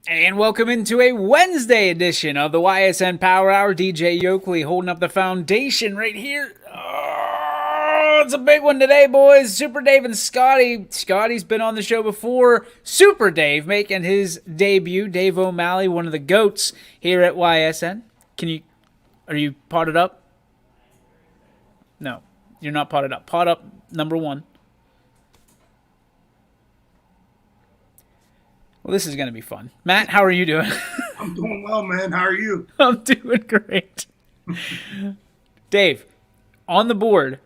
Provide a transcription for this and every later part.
And welcome into a Wednesday edition of the Ysn Power Hour. DJ Yoakley holding up the foundation right here. Oh, it's a big one today, boys. Super Dave and Scotty. Scotty's been on the show before. Super Dave making his debut. Dave O'Malley, one of the GOATs here at YSN. Are you potted up? No, you're not potted up. Pot up number one. Well, this is going to be fun. Matt, how are you doing? I'm doing well, man. How are you? I'm doing great. Dave, on the board,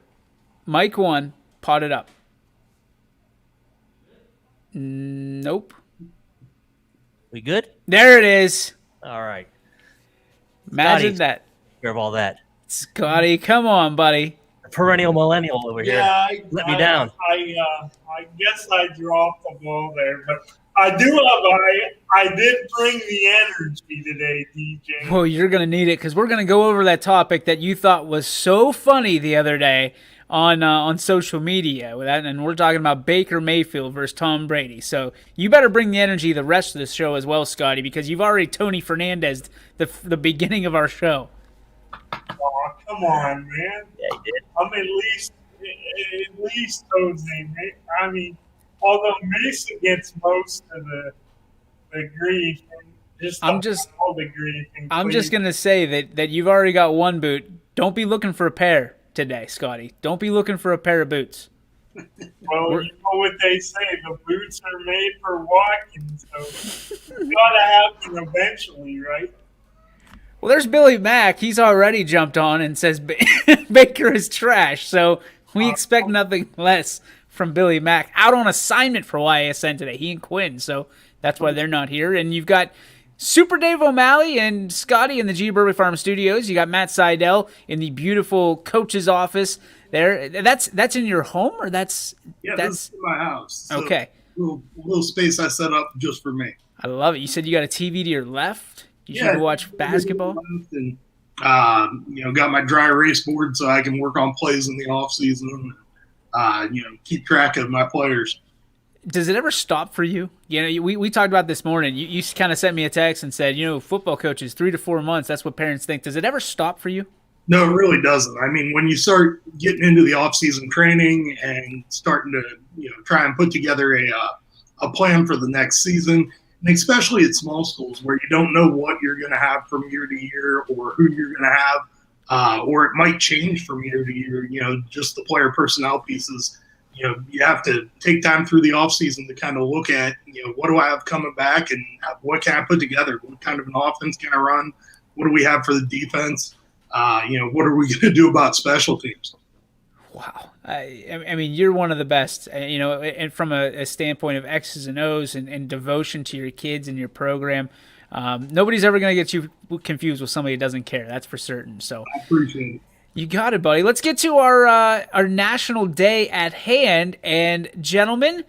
Mike 1, potted up. Nope. We good? There it is. All right. Imagine that. Care of all that. Scotty, come on, buddy. The perennial millennial over here. Yeah, Let me down. I guess I dropped the ball there, but I did bring the energy today, DJ. Well, you're going to need it because we're going to go over that topic that you thought was so funny the other day on social media, and we're talking about Baker Mayfield versus Tom Brady. So you better bring the energy the rest of the show as well, Scotty, because you've already Tony Fernandez the beginning of our show. Oh, come on, man. Yeah, he did. I'm at least Jose. I mean, although Mason gets most of the grief, I'm just going to say that you've already got one boot. Don't be looking for a pair today, Scotty. Don't be looking for a pair of boots. Well, you know what they say, the boots are made for walking, so you got to have them eventually, right? Well, there's Billy Mack. He's already jumped on and says Baker is trash, so we expect nothing less from Billy Mack. Out on assignment for YSN today, he and Quinn, so that's why they're not here. And you've got Super Dave O'Malley and Scotty in the G. Burley Farm Studios. You got Matt Seidel in the beautiful coach's office there. That's in your home, or that's in my house. So okay. Little space I set up just for me. I love it. You said you got a TV to your left. You should watch basketball. And got my dry erase board so I can work on plays in the off season. Keep track of my players. Does it ever stop for you? We talked about this morning. You kind of sent me a text and said, football coaches 3 to 4 months. That's what parents think. Does it ever stop for you? No, it really doesn't. I mean, when you start getting into the off-season training and starting to try and put together a plan for the next season, and especially at small schools where you don't know what you're going to have from year to year or who you're going to have, or it might change from year to year. Just the player personnel pieces. You have to take time through the offseason to kind of look at, what do I have coming back and what can I put together? What kind of an offense can I run? What do we have for the defense? What are we going to do about special teams? Wow. I mean, you're one of the best, and from a standpoint of X's and O's and devotion to your kids and your program. Nobody's ever going to get you confused with somebody who doesn't care. That's for certain. So I appreciate it. You got it, buddy. Let's get to our national day at hand. And, gentlemen,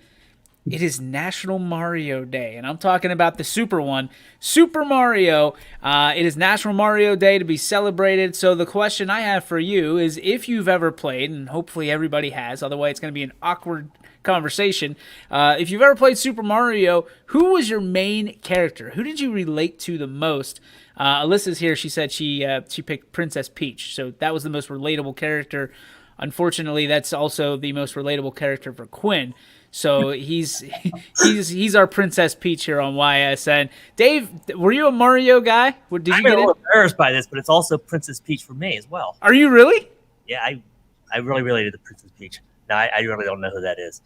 it is National Mario Day. And I'm talking about the super one, Super Mario. It is National Mario Day to be celebrated. So the question I have for you is if you've ever played, and hopefully everybody has, otherwise it's going to be an awkward conversation. If you've ever played Super Mario, who was your main character? Who did you relate to the most? Alyssa's here. She said she picked Princess Peach, so that was the most relatable character. Unfortunately, that's also the most relatable character for Quinn. So he's our Princess Peach here on YSN. Dave, were you a Mario guy? I'm a little embarrassed by this, but it's also Princess Peach for me as well. Are you really? Yeah, I really related to Princess Peach. No, I really don't know who that is.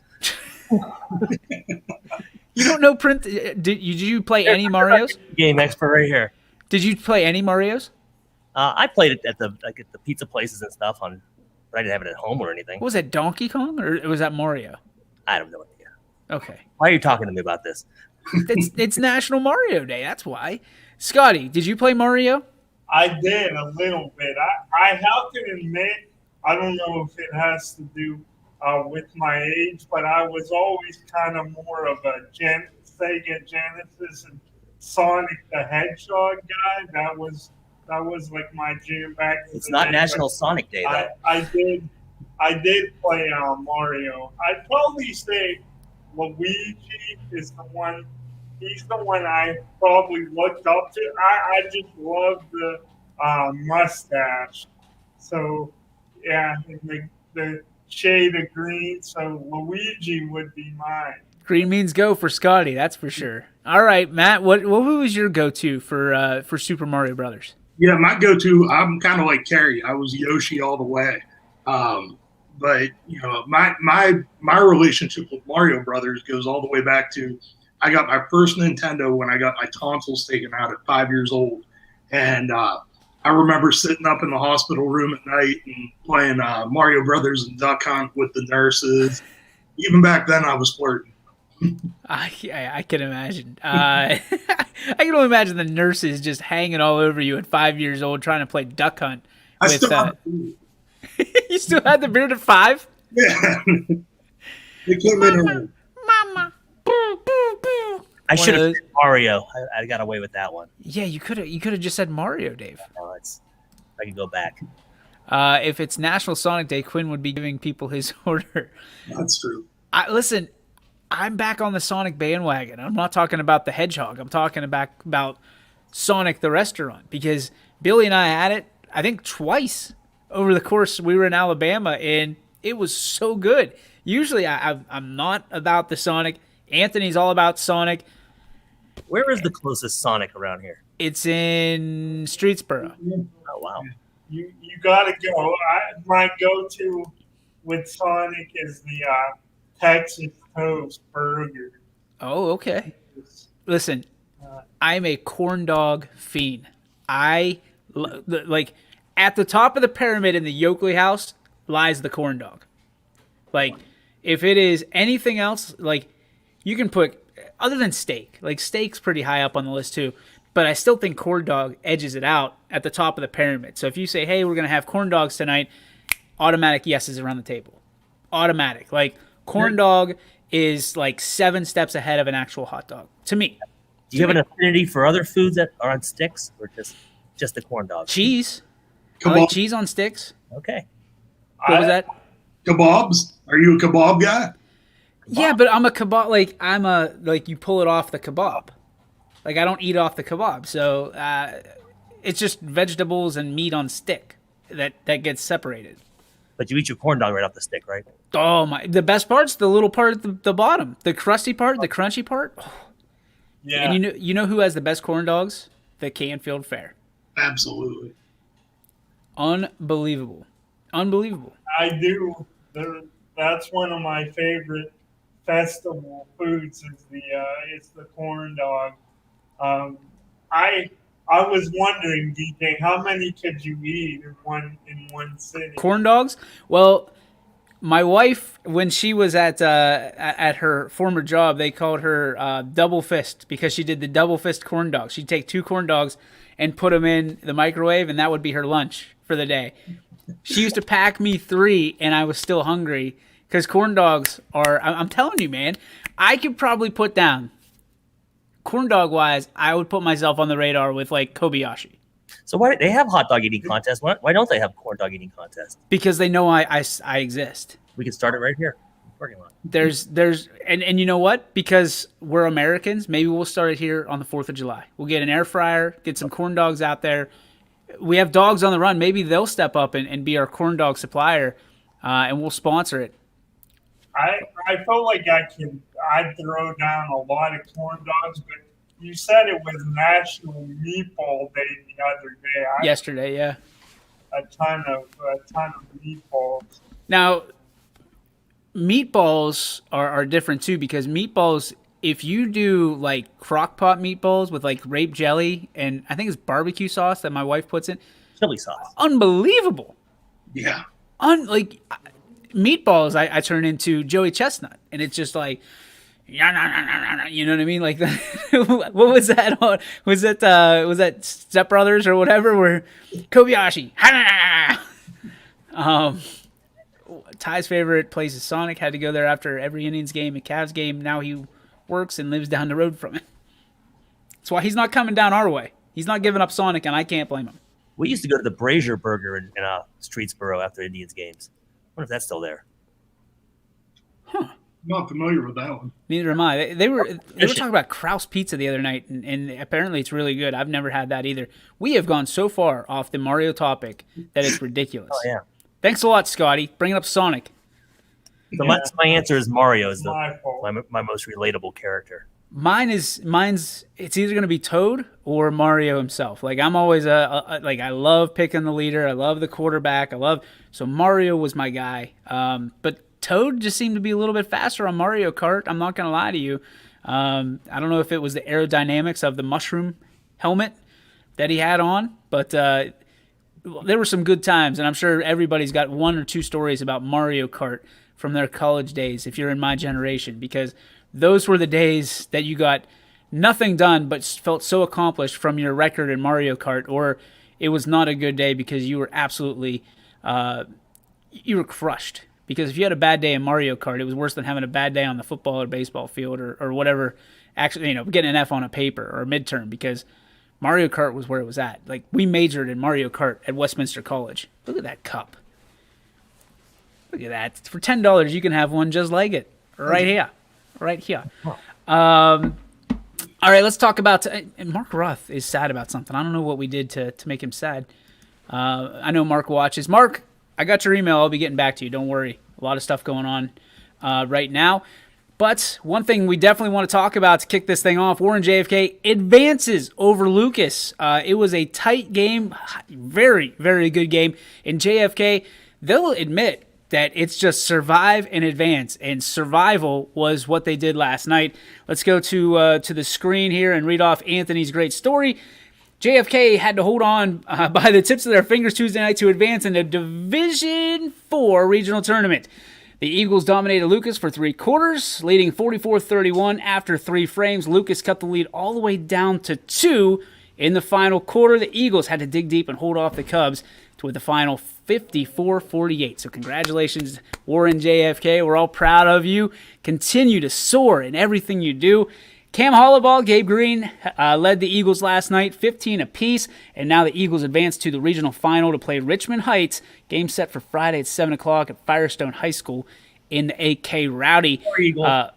You don't know Did you play any Marios? Game expert right here. Did you play any Marios? I played it at the pizza places and stuff but I didn't have it at home or anything. What was that, Donkey Kong, or was that Mario? I don't know. Okay. Why are you talking to me about this? It's National Mario Day. That's why. Scotty, did you play Mario? I did a little bit. I have to admit, I don't know if it has to do with my age, but I was always kind of more of a Sega Genesis and Sonic the Hedgehog guy. That was like my jam back. It's not National Sonic Day though. I did play Mario. I'd probably say Luigi is the one he's the one I probably looked up to. I just love the mustache. So yeah, and the shade of green. So Luigi would be mine. Green means go for Scotty, that's for sure. All right, Matt, what was your go-to for Super Mario Brothers? Yeah, my go-to. I'm kind of like Carrie. I was Yoshi all the way. But my relationship with Mario Brothers goes all the way back to I got my first Nintendo when I got my tonsils taken out at 5 years old, and I remember sitting up in the hospital room at night and playing Mario Brothers and Duck Hunt with the nurses. Even back then, I was flirting. I can imagine. I can only imagine the nurses just hanging all over you at 5 years old trying to play Duck Hunt. I still have You still had the beard at 5? yeah. They came in early. Mama. Boo, boo, boo. I One should of have those- said Mario. I got away with that one. Yeah, you could have just said Mario, Dave. No, I can go back. If it's National Sonic Day, Quinn would be giving people his order. That's true. Listen, I'm back on the Sonic bandwagon. I'm not talking about the Hedgehog. I'm talking about Sonic the restaurant, because Billy and I had it, I think, twice over the course. We were in Alabama, and it was so good. Usually I'm not about the Sonic. Anthony's all about Sonic. Where is the closest Sonic around here? It's in Streetsboro. Oh, wow. You gotta go. My go-to with Sonic is the Texas Toast Burger. Oh, okay. Listen, I'm a corn dog fiend. Like at the top of the pyramid in the Yoakley house lies the corn dog. Like, if it is anything else, like, you can put, other than steak, like steak's pretty high up on the list too, but I still think corn dog edges it out at the top of the pyramid. So if you say, hey, we're going to have corn dogs tonight, automatic yeses around the table. Automatic. Like, corn dog is like 7 steps ahead of an actual hot dog, to me. Do you have an affinity for other foods that are on sticks, or just the corn dog? Cheese. Kebab. I like cheese on sticks. Okay. What was that? Kebabs? Are you a kebab guy? Yeah, but I'm a kebab. Like you pull it off the kebab. Like, I don't eat off the kebab, so it's just vegetables and meat on stick that gets separated. But you eat your corn dog right off the stick, right? Oh my! The best part's the little part at the bottom, the crusty part, the crunchy part. Oh. Yeah. And you know who has the best corn dogs? The Canfield Fair. Absolutely. Unbelievable. I do. That's one of my favorite festival foods is the corn dog. I was wondering, DJ, how many could you eat in one sitting? Corn dogs? Well, my wife, when she was at her former job, they called her double fist, because she did the double fist corn dogs. She'd take 2 corn dogs and put them in the microwave, and that would be her lunch for the day. She used to pack me 3, and I was still hungry, because corn dogs are, I'm telling you, man, I could probably put down, corn dog wise, I would put myself on the radar with like Kobayashi. So why they have hot dog eating contests? Why don't they have corn dog eating contests? Because they know I exist. We can start it right here, parking lot. There's and you know what? Because we're Americans, maybe we'll start it here on the 4th of July. We'll get an air fryer, get some corn dogs out there. We have dogs on the run. Maybe they'll step up and be our corn dog supplier, and we'll sponsor it. I felt like I'd throw down a lot of corn dogs, but you said it was National Meatball Day the other day. Yesterday, yeah. A ton of meatballs. Now, meatballs are different too, because meatballs, if you do like crock pot meatballs with like grape jelly and I think it's barbecue sauce that my wife puts in, Chili sauce. unbelievable. Yeah. Meatballs, I turn into Joey Chestnut, and it's just like, you know what I mean? Like, what was that? Was that Step Brothers or whatever? Where Kobayashi. Ty's favorite place is Sonic. Had to go there after every Indians game and Cavs game. Now he works and lives down the road from it. That's why he's not coming down our way. He's not giving up Sonic, and I can't blame him. We used to go to the Brazier Burger in Streetsboro after Indians games. I wonder if that's still there. Huh. not familiar with that one. Neither am I. They were talking about Kraus Pizza the other night, and apparently it's really good. I've never had that either. We have gone so far off the Mario topic that it's ridiculous. Oh yeah. Thanks a lot, Scotty. Bringing up Sonic. So my answer is Mario is My fault. my most relatable character. Mine's it's either going to be Toad or Mario himself. Like I'm always I love picking the leader. I love the quarterback. So Mario was my guy. But Toad just seemed to be a little bit faster on Mario Kart. I'm not going to lie to you. I don't know if it was the aerodynamics of the mushroom helmet that he had on, but there were some good times, and I'm sure everybody's got one or two stories about Mario Kart from their college days if you're in my generation, because those were the days that you got nothing done but felt so accomplished from your record in Mario Kart, or it was not a good day because you were absolutely you were crushed. Because if you had a bad day in Mario Kart, it was worse than having a bad day on the football or baseball field or whatever. Actually, getting an F on a paper or a midterm, because Mario Kart was where it was at. Like, we majored in Mario Kart at Westminster College. Look at that cup. Look at that. For $10, you can have one just like it. Right here. Right here. All right, let's talk about... And Mark Roth is sad about something. I don't know what we did to make him sad. I know Mark watches. Mark, I got your email. I'll be getting back to you. Don't worry. A lot of stuff going on right now. But one thing we definitely want to talk about to kick this thing off, Warren JFK advances over Lucas. It was a tight game, very, very good game. And JFK, they'll admit that it's just survive and advance. And survival was what they did last night. Let's go to the screen here and read off Anthony's great story. JFK had to hold on by the tips of their fingers Tuesday night to advance in the Division IV regional tournament. The Eagles dominated Lucas for 3 quarters, leading 44-31 after 3 frames. Lucas cut the lead all the way down to 2 in the final quarter. The Eagles had to dig deep and hold off the Cubs with the final 54-48. So congratulations, Warren JFK. We're all proud of you. Continue to soar in everything you do. Cam Hollaball, Gabe Green led the Eagles last night, 15 apiece, and now the Eagles advance to the regional final to play Richmond Heights. Game set for Friday at 7 o'clock at Firestone High School in the AK Rowdy. War Eagle.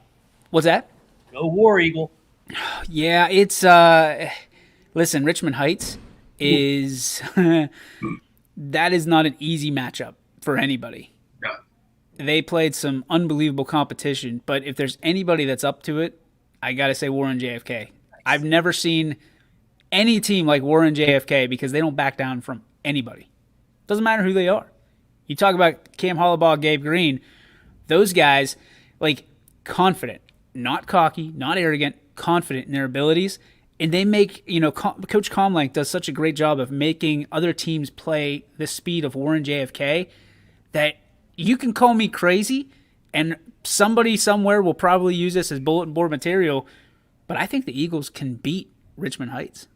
What's that? Go War Eagle. Yeah, it's listen, Richmond Heights is that is not an easy matchup for anybody. Yeah. They played some unbelievable competition, but if there's anybody that's up to it, I got to say Warren JFK. I've never seen any team like Warren JFK because they don't back down from anybody. Doesn't matter who they are. You talk about Cam Hollaball, Gabe Green, those guys, like, confident, not cocky, not arrogant, confident in their abilities. And they make, Coach Comlank does such a great job of making other teams play the speed of Warren JFK that you can call me crazy, and somebody somewhere will probably use this as bulletin board material, but I think the Eagles can beat Richmond Heights.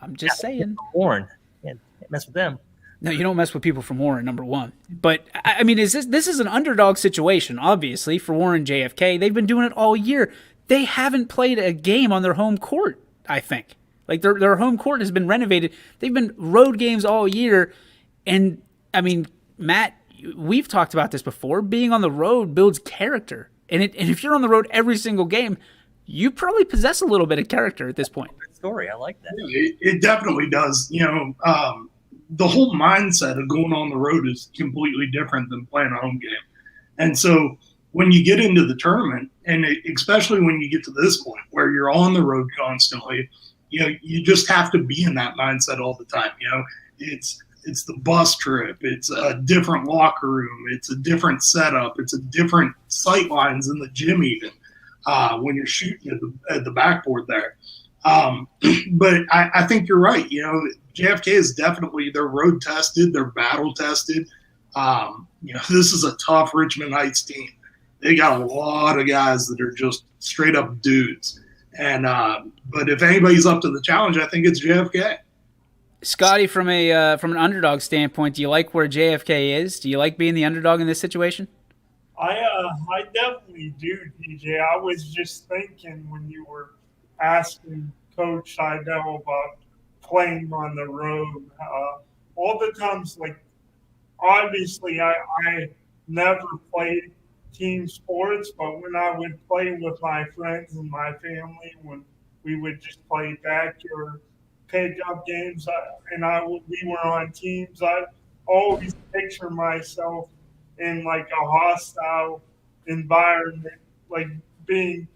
I'm just saying. Warren. Can't mess with them. No, you don't mess with people from Warren, number one. But, I mean, this is an underdog situation, obviously, for Warren JFK. They've been doing it all year. They haven't played a game on their home court, I think. Like, their home court has been renovated. They've been road games all year. And, I mean, Matt, we've talked about this before. Being on the road builds character. And if you're on the road every single game, you probably possess a little bit of character at this point. Good story. I like that. It definitely does. The whole mindset of going on the road is completely different than playing a home game. And so when you get into the tournament, and especially when you get to this point where you're on the road constantly, you just have to be in that mindset all the time. It's the bus trip. It's a different locker room. It's a different setup. It's a different sight lines in the gym even when you're shooting at the backboard there. But I think you're right. JFK is definitely, they're road tested. They're battle tested. This is a tough Richmond Heights team. They got a lot of guys that are just straight up dudes. And but if anybody's up to the challenge, I think it's JFK. Scotty, from an underdog standpoint, do you like where JFK is? Do you like being the underdog in this situation? I definitely do, DJ. I was just thinking when you were asking Coach Seidel about playing on the road, all the times, like, obviously I never played team sports, but when I would play with my friends and my family, when we would just play backyard pickup games, we were on teams, I always picture myself in like a hostile environment, like being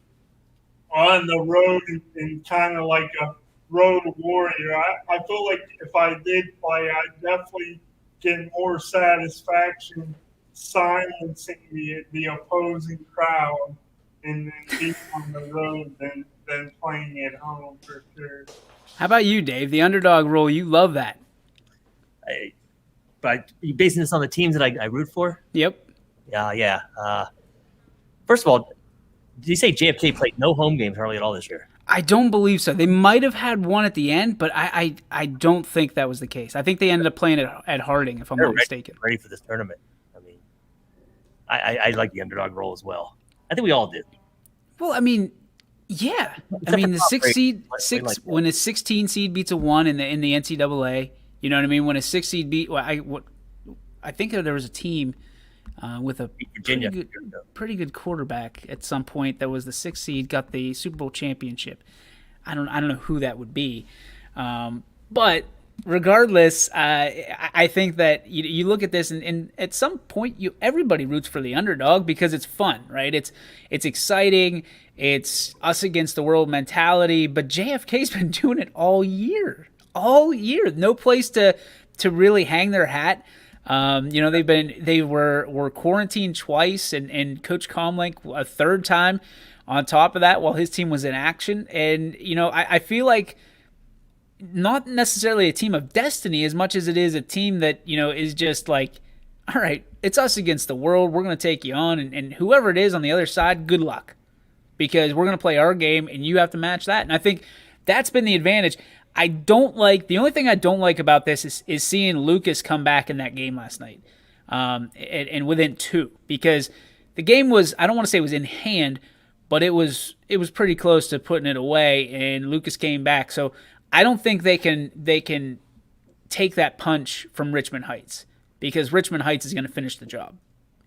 on the road and kind of like a road warrior. I feel like if I did play, I'd definitely get more satisfaction silencing the opposing crowd and then being on the road than playing at home for sure. How about you, Dave? The underdog role, you love that. But are you basing this on the teams that I root for? Yep. Yeah. First of all, did you say JFK played no home games hardly at all this year? I don't believe so. They might have had one at the end, but I don't think that was the case. I think they ended up playing at Harding, if I'm not mistaken. Ready for this tournament. I mean, I like the underdog role as well. I think we all did. Well, I mean, yeah. I mean, the when a 16 seed beats a 1 in the NCAA, you know what I mean? When a 6 seed beat, I think there was a team with a pretty good quarterback at some point that was the 6th seed, got the Super Bowl championship. I don't know who that would be, but regardless, I think that you look at this and at some point everybody roots for the underdog because it's fun, right? It's exciting. It's us against the world mentality. But JFK's been doing it all year. No place to really hang their hat. They were quarantined twice, and Coach Comlink a third time on top of that while his team was in action. And I feel like not necessarily a team of destiny as much as it is a team that is just like, all right, it's us against the world. We're going to take you on, and whoever it is on the other side, good luck, because we're going to play our game, and you have to match that. And I think that's been the advantage. The only thing I don't like about this is seeing Lucas come back in that game last night, and within 2, because the game was, I don't want to say it was in hand, but it was pretty close to putting it away, and Lucas came back. So I don't think they can take that punch from Richmond Heights, because Richmond Heights is going to finish the job.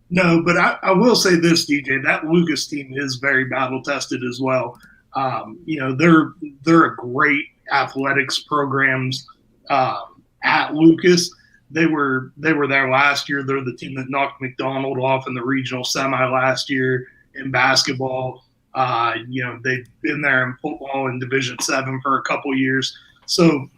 No, but I will say this, DJ, that Lucas team is very battle tested as well. They're a great athletics programs at Lucas. They were there last year. They're the team that knocked McDonald off in the regional semi last year in basketball. They've been there in football in Division 7 for a couple years. So,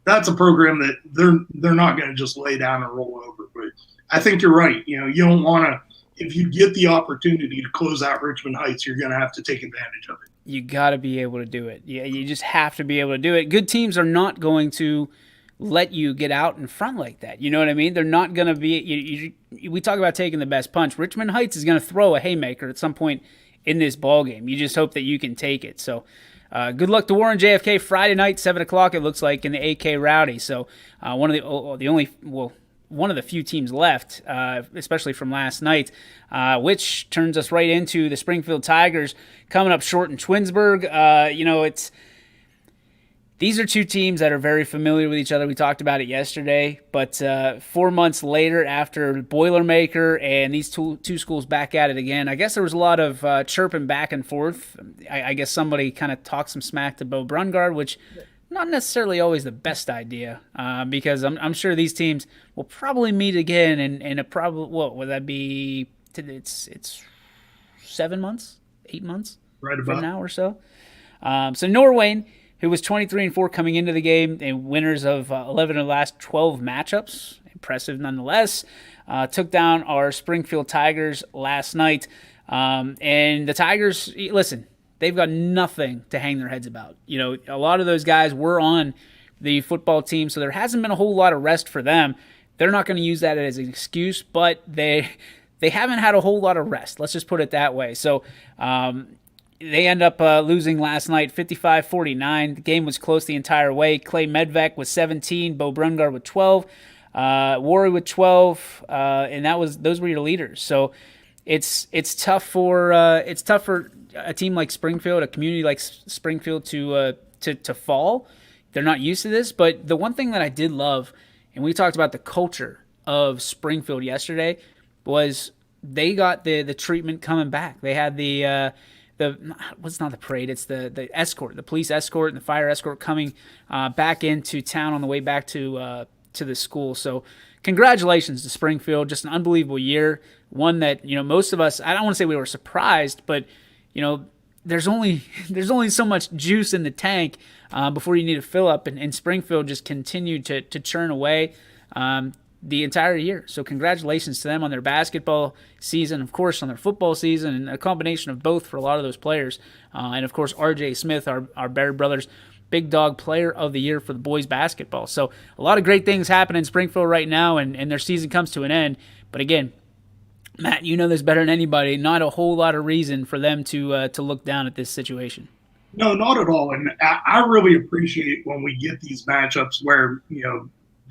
that's a program that they're not going to just lay down and roll over. But I think you're right. You don't want to, if you get the opportunity to close out Richmond Heights, you're going to have to take advantage of it. You got to be able to do it. Yeah, you just have to be able to do it. Good teams are not going to let you get out in front like that. You know what I mean? They're not going to be. We talk about taking the best punch. Richmond Heights is going to throw a haymaker at some point in this ball game. You just hope that you can take it. So, good luck to Warren JFK Friday night, 7:00. It looks like in the AK Rowdy. So, one of the few teams left, especially from last night, which turns us right into the Springfield Tigers coming up short in Twinsburg. These are two teams that are very familiar with each other. We talked about it yesterday, but 4 months later, after Boilermaker and these two schools back at it again, I guess there was a lot of chirping back and forth. I guess somebody kind of talked some smack to Bo Brungard, which not necessarily always the best idea, because I'm sure these teams will probably meet again in a probably, what would that be? It's 7 months, 8 months right about from now or so. So Norwayne, who was 23-4 coming into the game, and winners of 11 of the last 12 matchups, impressive nonetheless, took down our Springfield Tigers last night. And the Tigers, listen, they've got nothing to hang their heads about. A lot of those guys were on the football team, so there hasn't been a whole lot of rest for them. They're not going to use that as an excuse, but they haven't had a whole lot of rest. Let's just put it that way. So they end up losing last night 55-49. The game was close the entire way. Clay Medvec with 17, Bo Brungard with 12, Warren with 12, and those were your leaders. So it's tough for a team like Springfield, a community like Springfield to fall. They're not used to this, but the one thing that I did love, and we talked about the culture of Springfield yesterday, was they got the treatment coming back. They had the what's not the parade? It's the escort, the police escort and the fire escort coming back into town on the way back to the school. So congratulations to Springfield. Just an unbelievable year. One that most of us. I don't want to say we were surprised, but there's only so much juice in the tank before you need to fill up, and Springfield just continued to churn away the entire year. So congratulations to them on their basketball season, of course on their football season, and a combination of both for a lot of those players. And of course R.J. Smith, our Bear Brothers Big Dog Player of the Year for the boys basketball. So a lot of great things happen in Springfield right now, and their season comes to an end. But again, Matt, you know this better than anybody. Not a whole lot of reason for them to look down at this situation. No, not at all. And I really appreciate when we get these matchups where,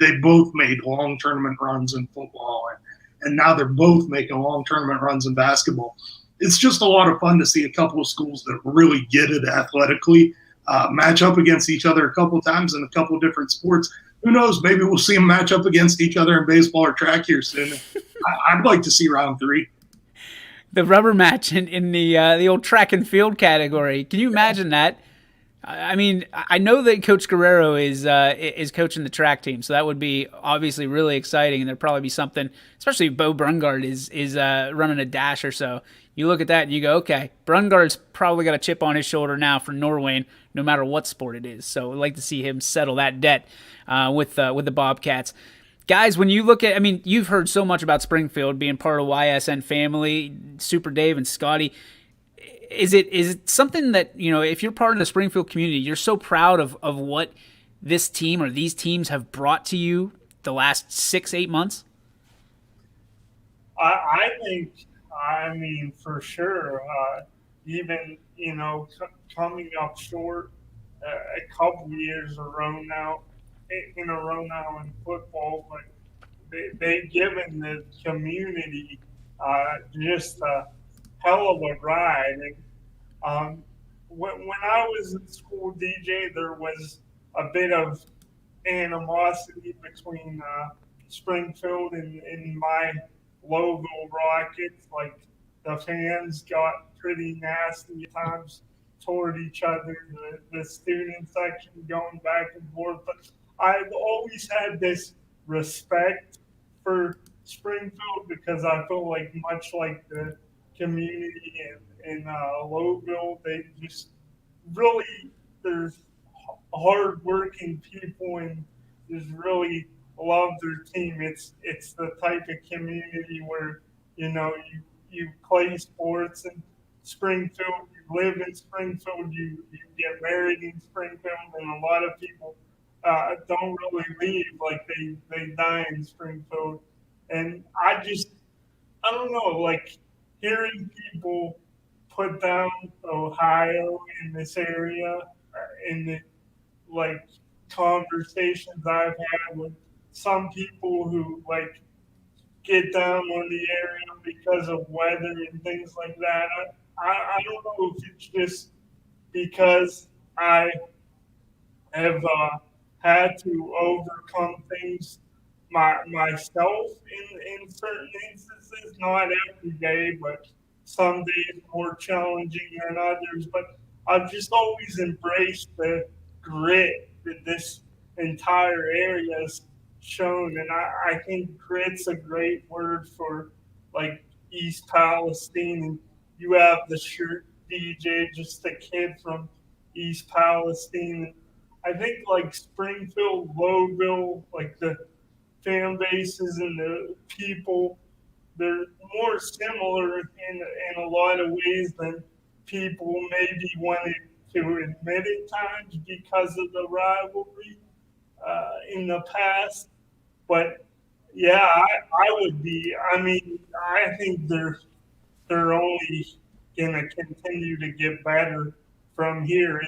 they both made long tournament runs in football, and now they're both making long tournament runs in basketball. It's just a lot of fun to see a couple of schools that really get it athletically match up against each other a couple of times in a couple of different sports. Who knows? Maybe we'll see them match up against each other in baseball or track here soon. I'd like to see round 3. The rubber match in the old track and field category. Can you imagine that? I mean, I know that Coach Guerrero is coaching the track team, so that would be obviously really exciting, and there'd probably be something, especially if Bo Brungard is running a dash or so. You look at that and you go, okay, Brungard's probably got a chip on his shoulder now for Norwayne, no matter what sport it is. So I'd like to see him settle that debt with the Bobcats. Guys, when you look at, I mean, you've heard so much about Springfield being part of YSN family, Super Dave and Scotty. Is it something that, if you're part of the Springfield community, you're so proud of what this team or these teams have brought to you the last 6-8 months? I think, for sure, even, coming up short a couple years in a row now in football, but they've given the community just a hell of a ride. And when I was in school, DJ, there was a bit of animosity between Springfield and my Louisville Rockets. Like, the fans got pretty nasty at times toward each other, the student section going back and forth. But I've always had this respect for Springfield because I feel like, much like the community in Louisville, they just really, there's hardworking people and just really love their team. It's the type of community where you play sports in Springfield, you live in Springfield, you get married in Springfield, and a lot of people don't really leave, like they die in Springfield. And I don't know, like, hearing people put down Ohio in this area, in the conversations I've had with some people who get down on the area because of weather and things like that. I don't know if it's just because I have had to overcome things myself in certain instances, not every day, but some days more challenging than others. But I've just always embraced the grit that this entire area has shown. And I think grit's a great word for East Palestine. And you have the shirt, DJ, just a kid from East Palestine. I think Springfield, Louisville, the fan bases and the people, they're more similar in a lot of ways than people maybe wanted to admit at times because of the rivalry in the past. But yeah, I would be. I mean, I think they're only gonna continue to get better from here.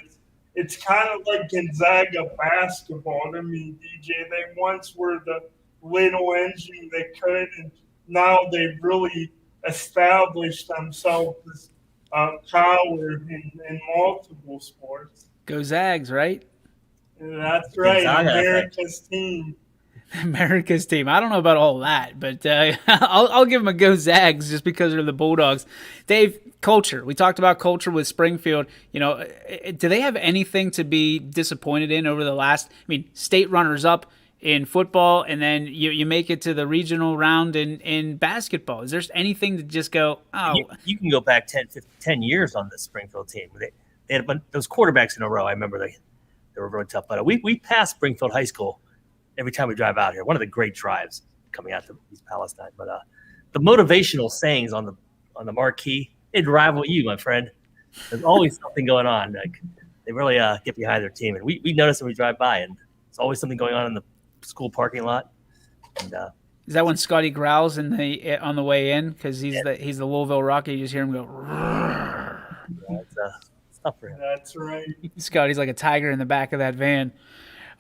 It's kind of like Gonzaga basketball to me, DJ. They once were the little engine that could, and now they've really established themselves as power in multiple sports. Go Zags, right? That's right, Gonzaga, America's team. America's team. I don't know about all that, but I'll give them a go Zags just because they're the Bulldogs. Dave, culture. We talked about culture with Springfield. Do they have anything to be disappointed in over the last, state runners up in football, and then you make it to the regional round in basketball? Is there anything to just go, oh? You can go back 10 years on the Springfield team. They had those quarterbacks in a row. I remember they were really tough. But we passed Springfield High School every time we drive out here. One of the great drives coming out to East Palestine. But the motivational sayings on the marquee, it'd rival you, my friend. There's always something going on. Like, they really get behind their team. And we notice when we drive by, and there's always something going on in the school parking lot. And is that when Scotty growls on the way in because he's the Louisville Rocky? You just hear him go. It's tough for him. That's right. Scotty's like a tiger in the back of that van.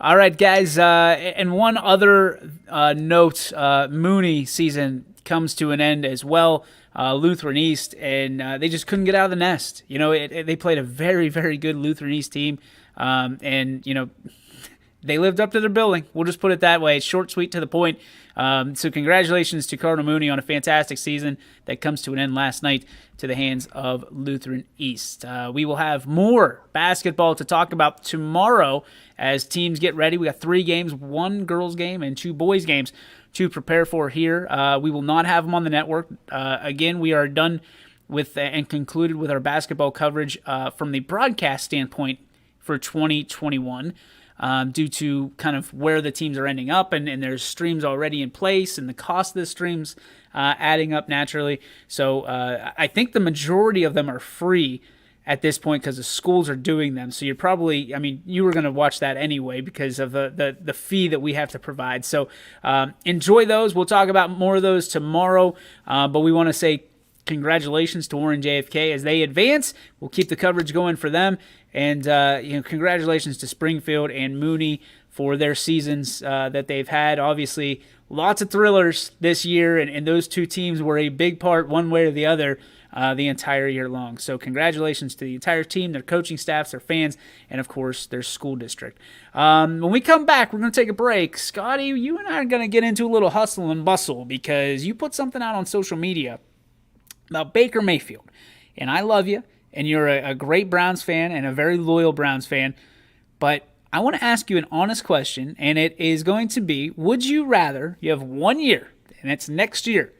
All right, guys. And one other note: Mooney season comes to an end as well. Lutheran East, and they just couldn't get out of the nest. They played a very, very good Lutheran East team, and they lived up to their billing. We'll just put it that way. It's short, sweet, to the point. So congratulations to Cardinal Mooney on a fantastic season that comes to an end last night to the hands of Lutheran East. We will have more basketball to talk about tomorrow as teams get ready. We got 3 games, 1 girls game and 2 boys games to prepare for here. We will not have them on the network. Again, we are done with and concluded with our basketball coverage from the broadcast standpoint for 2021. Due to kind of where the teams are ending up, and there's streams already in place, and the cost of the streams adding up naturally. So I think the majority of them are free at this point because the schools are doing them. So you're probably, you were going to watch that anyway because of the fee that we have to provide. So enjoy those. We'll talk about more of those tomorrow, but we want to say congratulations to Warren JFK as they advance. We'll keep the coverage going for them. And, congratulations to Springfield and Mooney for their seasons that they've had. Obviously, lots of thrillers this year, and those 2 teams were a big part one way or the other the entire year long. So congratulations to the entire team, their coaching staffs, their fans, and, of course, their school district. When we come back, we're going to take a break. Scotty, you and I are going to get into a little hustle and bustle because you put something out on social media about Baker Mayfield, and I love you. And you're a great Browns fan and a very loyal Browns fan. But I want to ask you an honest question, and it is going to be, would you rather, you have 1 year, and it's next year,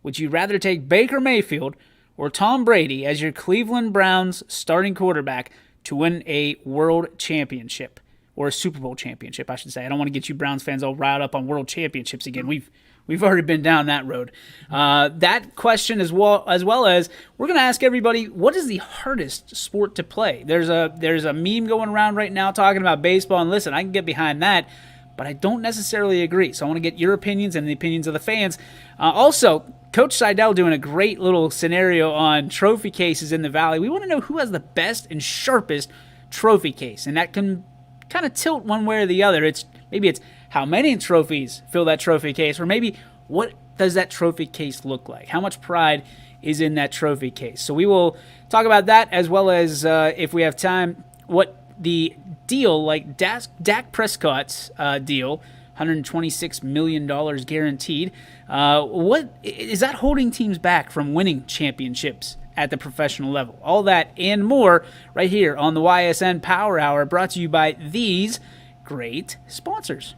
would you rather take Baker Mayfield or Tom Brady as your Cleveland Browns starting quarterback to win a world championship? Or a Super Bowl championship, I should say. I don't want to get you Browns fans all riled up on world championships again. We've already been down that road. That question as well as we're going to ask everybody, what is the hardest sport to play? There's a meme going around right now talking about baseball, and listen, I can get behind that, but I don't necessarily agree. So I want to get your opinions and the opinions of the fans. Also, Coach Seidel doing a great little scenario on trophy cases in the Valley. We want to know who has the best and sharpest trophy case, and that can kind of tilt one way or the other. Maybe it's how many trophies fill that trophy case, or maybe what does that trophy case look like? How much pride is in that trophy case? So we will talk about that as well as, if we have time, what the deal, like Dak Prescott's deal, $126 million guaranteed. What is that holding teams back from winning championships at the professional level? All that and more right here on the Ysn Power Hour, brought to you by these great sponsors.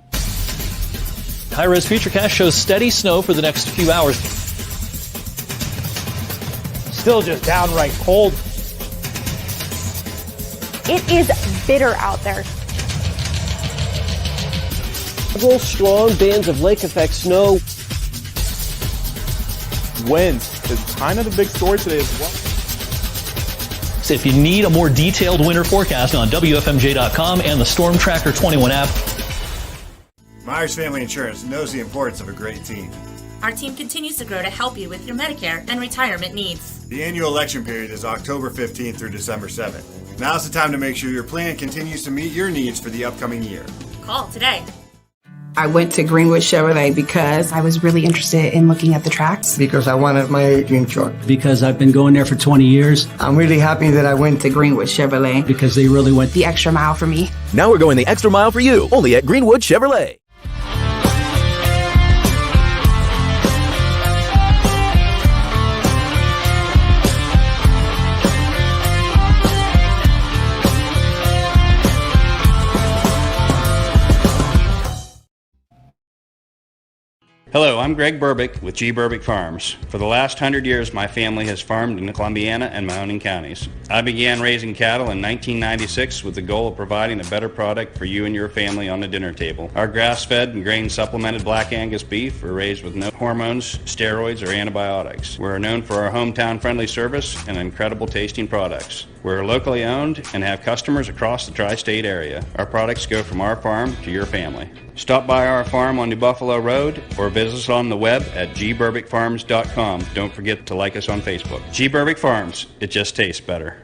High-res Futurecast shows steady snow for the next few hours. Still just downright cold. It is bitter out there. Several strong bands of lake effect snow. Wind is kind of the big story today as well. So if you need a more detailed winter forecast on WFMJ.com and the Storm Tracker 21 app. Myers Family Insurance knows the importance of a great team. Our team continues to grow to help you with your Medicare and retirement needs. The annual election period is October 15th through December 7th. Now's the time to make sure your plan continues to meet your needs for the upcoming year. Call today. I went to Greenwood Chevrolet because I was really interested in looking at the tracks. Because I wanted my dream truck. Because I've been going there for 20 years. I'm really happy that I went to Greenwood Chevrolet. Because they really went the extra mile for me. Now we're going the extra mile for you, only at Greenwood Chevrolet. Hello, I'm Greg Burbick with G. Burbick Farms. For the last 100 years, my family has farmed in the Columbiana and Mahoning counties. I began raising cattle in 1996 with the goal of providing a better product for you and your family on the dinner table. Our grass-fed and grain-supplemented Black Angus beef are raised with no hormones, steroids, or antibiotics. We're known for our hometown-friendly service and incredible tasting products. We're locally owned and have customers across the tri-state area. Our products go from our farm to your family. Stop by our farm on New Buffalo Road or visit us on the web at gburbickfarms.com. Don't forget to like us on Facebook. G. Burbick Farms, it just tastes better.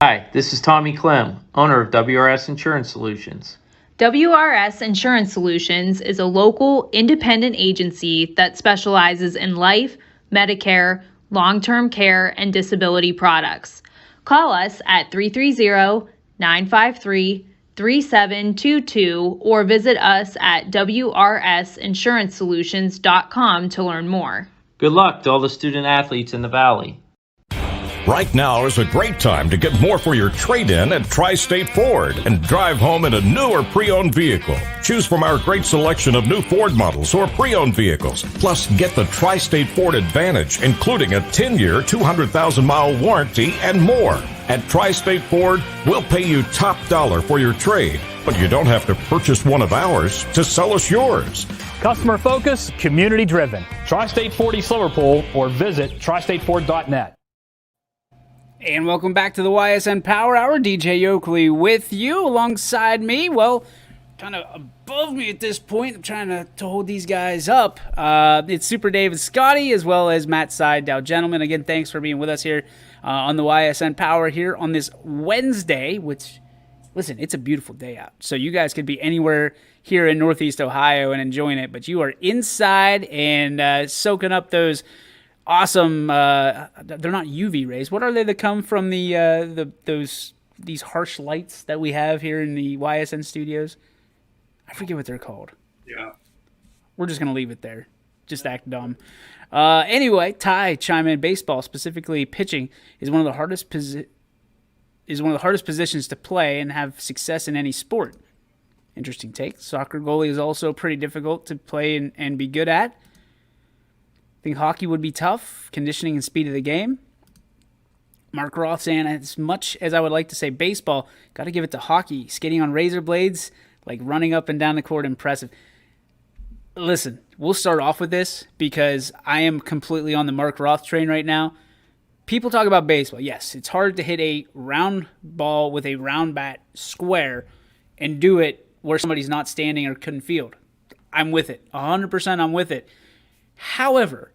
Hi, this is Tommy Clem, owner of WRS Insurance Solutions. WRS Insurance Solutions is a local independent agency that specializes in life, Medicare, long-term care, and disability products. Call us at 330-953-3722 or visit us at wrsinsurancesolutions.com to learn more. Good luck to all the student athletes in the Valley. Right now is a great time to get more for your trade-in at Tri-State Ford and drive home in a new or pre-owned vehicle. Choose from our great selection of new Ford models or pre-owned vehicles. Plus, get the Tri-State Ford Advantage, including a 10-year, 200,000-mile warranty and more. At Tri-State Ford, we'll pay you top dollar for your trade, but you don't have to purchase one of ours to sell us yours. Customer focus, community driven. Tri-State Ford East Liverpool or visit tristateford.net. And welcome back to the Ysn Power Hour. DJ Oakley with you alongside me. Well, kind of above me at this point. I'm trying to hold these guys up. It's Super Dave and Scotty as well as Matt Sydow. Gentlemen, again, thanks for being with us here on the Ysn Power here on this Wednesday, which, listen, it's a beautiful day out. So you guys could be anywhere here in Northeast Ohio and enjoying it, but you are inside and soaking up those awesome, they're not UV rays. What are they that come from these harsh lights that we have here in the YSN studios? I forget what they're called. Yeah. We're just going to leave it there. Just act dumb. Anyway, Ty chime in. Baseball, specifically pitching, is one of the hardest positions to play and have success in any sport. Interesting take. Soccer goalie is also pretty difficult to play and be good at. I think hockey would be tough, conditioning and speed of the game. Mark Roth saying, as much as I would like to say baseball, got to give it to hockey. Skating on razor blades, like running up and down the court, impressive. Listen, we'll start off with this because I am completely on the Mark Roth train right now. People talk about baseball. Yes, it's hard to hit a round ball with a round bat square and do it where somebody's not standing or couldn't field. I'm with it. 100% I'm with it. However,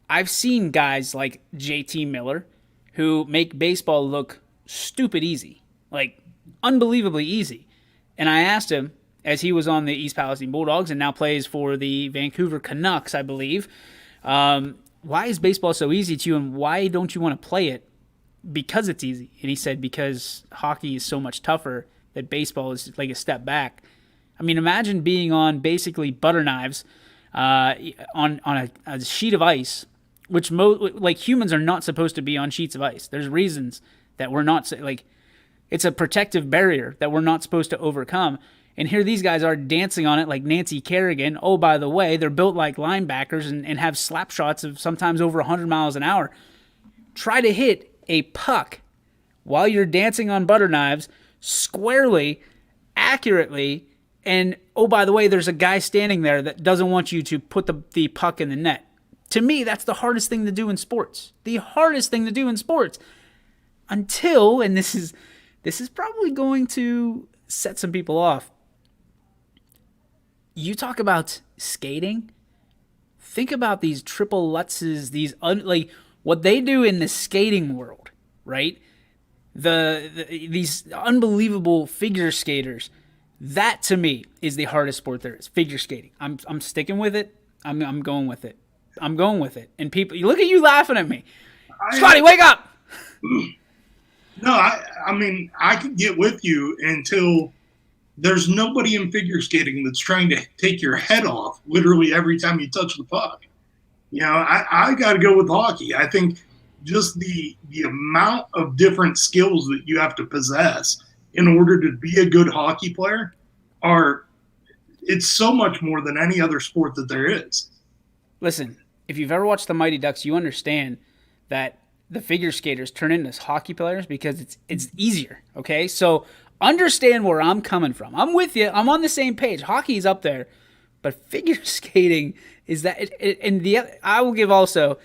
I've seen guys like JT Miller who make baseball look stupid easy, like unbelievably easy. And I asked him, as he was on the East Palestine Bulldogs and now plays for the Vancouver Canucks, I believe, why is baseball so easy to you and why don't you want to play it? Because it's easy. And he said because hockey is so much tougher that baseball is like a step back. I mean, imagine being on basically butter knives on a sheet of ice, which like humans are not supposed to be on sheets of ice. There's reasons that we're not, like, it's a protective barrier that we're not supposed to overcome. And here these guys are dancing on it like Nancy Kerrigan. Oh, by the way, they're built like linebackers and have slap shots of sometimes over 100 miles an hour. Try to hit a puck while you're dancing on butter knives squarely, accurately, and oh, by the way, there's a guy standing there that doesn't want you to put the puck in the net. To me, that's the hardest thing to do in sports. The hardest thing to do in sports. Until, and this is probably going to set some people off. You talk about skating. Think about these triple Lutzes, like what they do in the skating world, right? These unbelievable figure skaters. That to me is the hardest sport there is. Figure skating. I'm sticking with it. I'm going with it. I'm going with it. And people, look at you laughing at me. Scotty, wake up! No, I mean, I could get with you until there's nobody in figure skating that's trying to take your head off literally every time you touch the puck. You know, I got to go with hockey. I think just the amount of different skills that you have to possess in order to be a good hockey player it's so much more than any other sport that there is. Listen, if you've ever watched the Mighty Ducks, you understand that the figure skaters turn into hockey players because it's easier, okay? So understand where I'm coming from. I'm with you. I'm on the same page. Hockey's up there, but figure skating is that I will give also,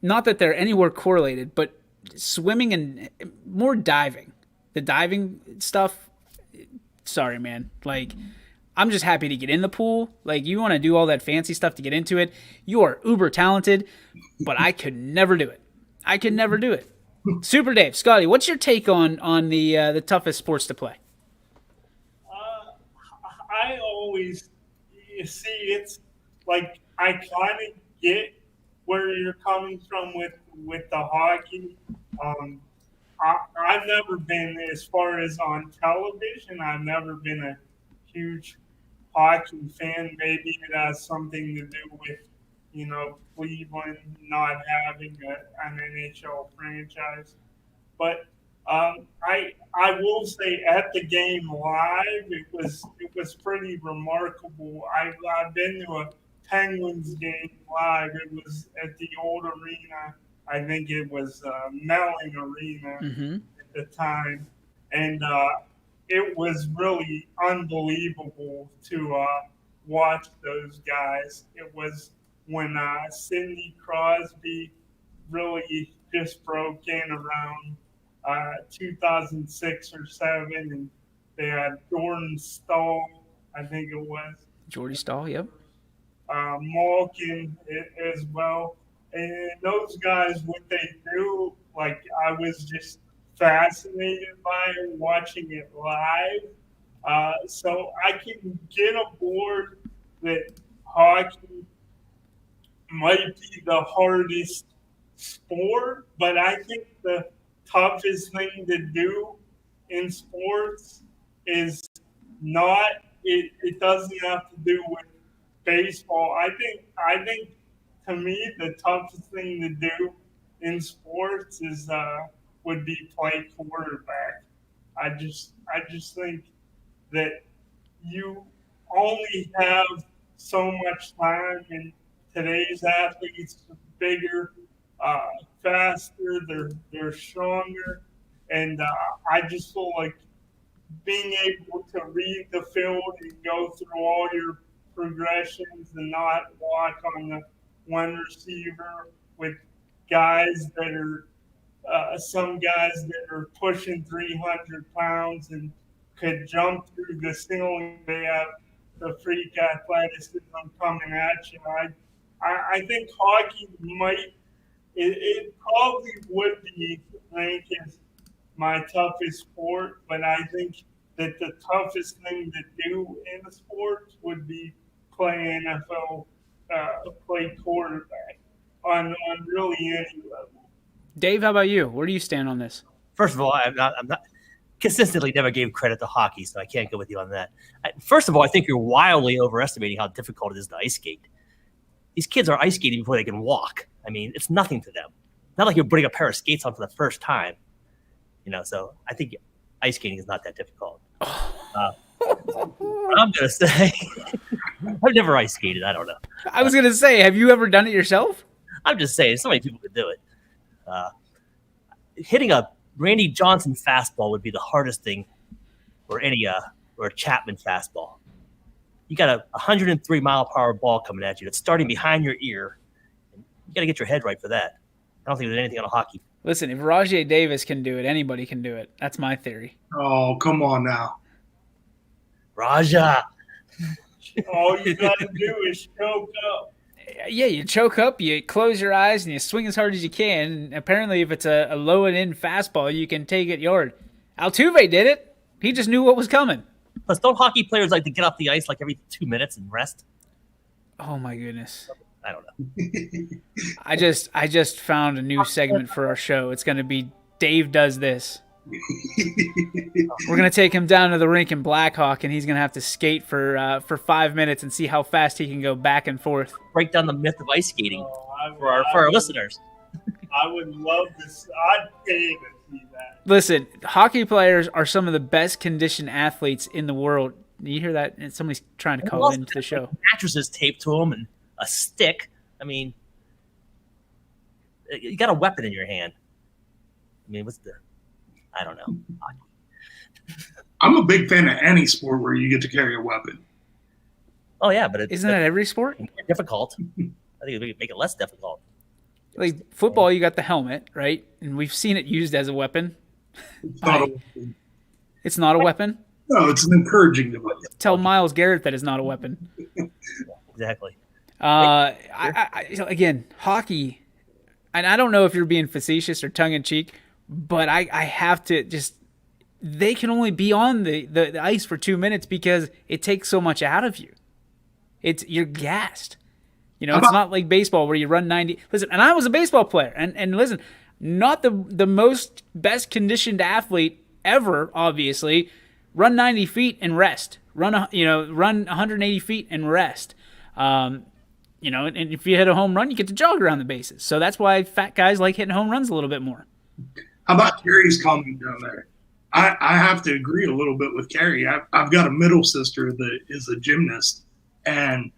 not that they're anywhere correlated, but swimming and more diving. The diving stuff, sorry, man. Like, I'm just happy to get in the pool. Like, you want to do all that fancy stuff to get into it. You are uber talented, but I could never do it. I could never do it. Super Dave, Scotty, what's your take on the toughest sports to play? I always, it's like I kind of get where you're coming from with the hockey. I've never been, as far as on television, I've never been a huge hockey fan. Maybe it has something to do with, Cleveland not having an NHL franchise. But I will say at the game live, it was pretty remarkable. I've been to a Penguins game live. It was at the old arena. I think it was Mellon Arena at the time, and it was really unbelievable to watch those guys. It was when Sidney Crosby really just broke in around 2006 or 7, and they had Jordan Stahl, I think it was. Jordy Stahl, yep. Malkin as well. And those guys, what they do, like, I was just fascinated by watching it live. So I can get aboard that hockey might be the hardest sport, but I think the toughest thing to do in sports is not, it doesn't have to do with baseball. I think to me the toughest thing to do in sports is would be play quarterback. I just think that you only have so much time, and today's athletes are bigger, faster, they're stronger, and I just feel like being able to read the field and go through all your progressions and not walk on the one receiver with guys that are some guys that are pushing 300 pounds and could jump through the ceiling. They have the freak athleticism coming at you. I think hockey it probably would be ranked as my toughest sport, but I think that the toughest thing to do in the sports would be play NFL, play quarterback on really any level. Dave, how about you? Where do you stand on this? First of all, I'm not consistently never gave credit to hockey, so I can't go with you on that. First of all, I think you're wildly overestimating how difficult it is to ice skate. These kids are ice skating before they can walk. I mean, it's nothing to them. Not like you're putting a pair of skates on for the first time. So I think ice skating is not that difficult. I'm going to say I've never ice skated. I don't know. I was going to say, have you ever done it yourself? I'm just saying, so many people could do it. Hitting a Randy Johnson fastball would be the hardest thing, or a Chapman fastball. You got a 103 mile per hour ball coming at you that's starting behind your ear. You got to get your head right for that. I don't think there's anything on a hockey. Listen, if Rajay Davis can do it, anybody can do it. That's my theory. Oh, come on now. Raja. All you got to do is choke up. Yeah, you choke up, you close your eyes, and you swing as hard as you can. And apparently, if it's a low and in fastball, you can take it yard. Altuve did it. He just knew what was coming. Plus, don't hockey players like to get off the ice like every 2 minutes and rest? Oh my goodness. I don't know. I just found a new segment for our show. It's going to be Dave Does This. We're going to take him down to the rink in Blackhawk, and he's going to have to skate for 5 minutes and see how fast he can go back and forth. Break down the myth of ice skating for our listeners. I would love this. I'd pay to see that. Listen, hockey players are some of the best conditioned athletes in the world. You hear that? And somebody's trying to call into the show. Mattresses taped to them and a stick. I mean, you got a weapon in your hand. I mean, I don't know. I'm a big fan of any sport where you get to carry a weapon. Oh yeah, but isn't that every sport? Difficult. I think we make it less difficult. Like football, you got the helmet, right? And we've seen it used as a weapon. It's not a weapon. It's not a weapon? No, it's an encouraging device. Tell Myles Garrett that it's not a weapon. Exactly. Again, hockey, and I don't know if you're being facetious or tongue-in-cheek, but I have to just – they can only be on the ice for 2 minutes because it takes so much out of you. You're gassed. You know, it's not like baseball where you run 90. Listen, and I was a baseball player, and listen, not the most best conditioned athlete ever, obviously. Run 90 feet and rest. Run 180 feet and rest. And if you hit a home run, you get to jog around the bases. So that's why fat guys like hitting home runs a little bit more. How about Carrie's comment down there? I have to agree a little bit with Carrie. I've got a middle sister that is a gymnast, and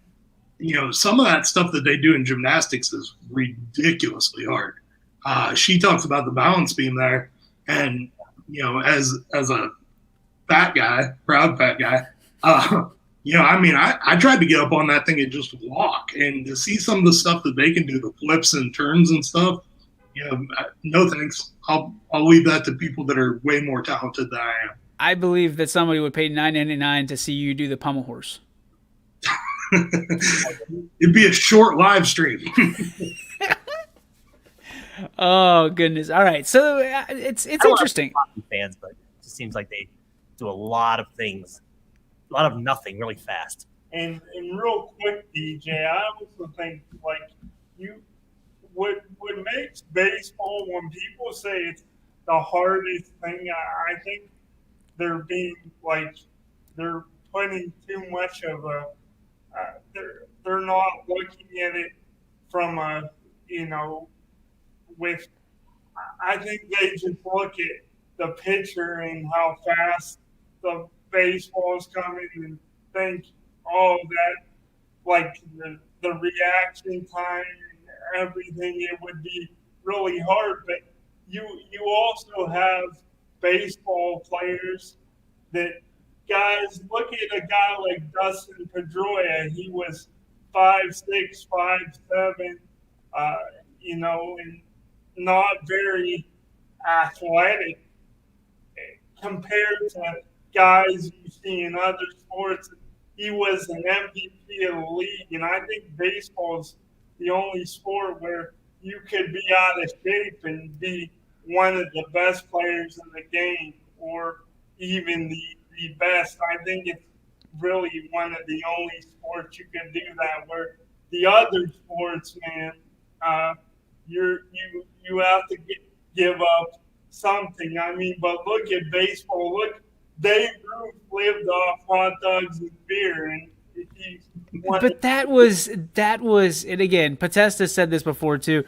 some of that stuff that they do in gymnastics is ridiculously hard. She talks about the balance beam there, and as a fat guy, proud fat guy, I tried to get up on that thing and just walk, and to see some of the stuff that they can do, the flips and turns and stuff, no thanks. I'll leave that to people that are way more talented than I am. I believe that somebody would pay $9.99 to see you do the pommel horse. It'd be a short live stream. Oh goodness! All right, so it's interesting. Fans, but it just seems like they do a lot of things, a lot of nothing, really fast. And real quick, DJ, I also think what makes baseball, when people say it's the hardest thing, I think they're they're putting too much of a. They're not looking at it from I think they just look at the pitcher and how fast the baseball's coming and think, the reaction time and everything, it would be really hard. But you also have baseball players that, guys, look at a guy like Dustin Pedroia. He was 5'6", 5'7", and not very athletic compared to guys you see in other sports. He was an MVP of the league, and I think baseball is the only sport where you could be out of shape and be one of the best players in the game, or even the best. I think it's really one of the only sports you can do that, where the other sports, man, you have to give up something. I mean, but look at baseball. Look, Dave Ruth lived off hot dogs and beer, and but that was, and again, Potesta said this before too.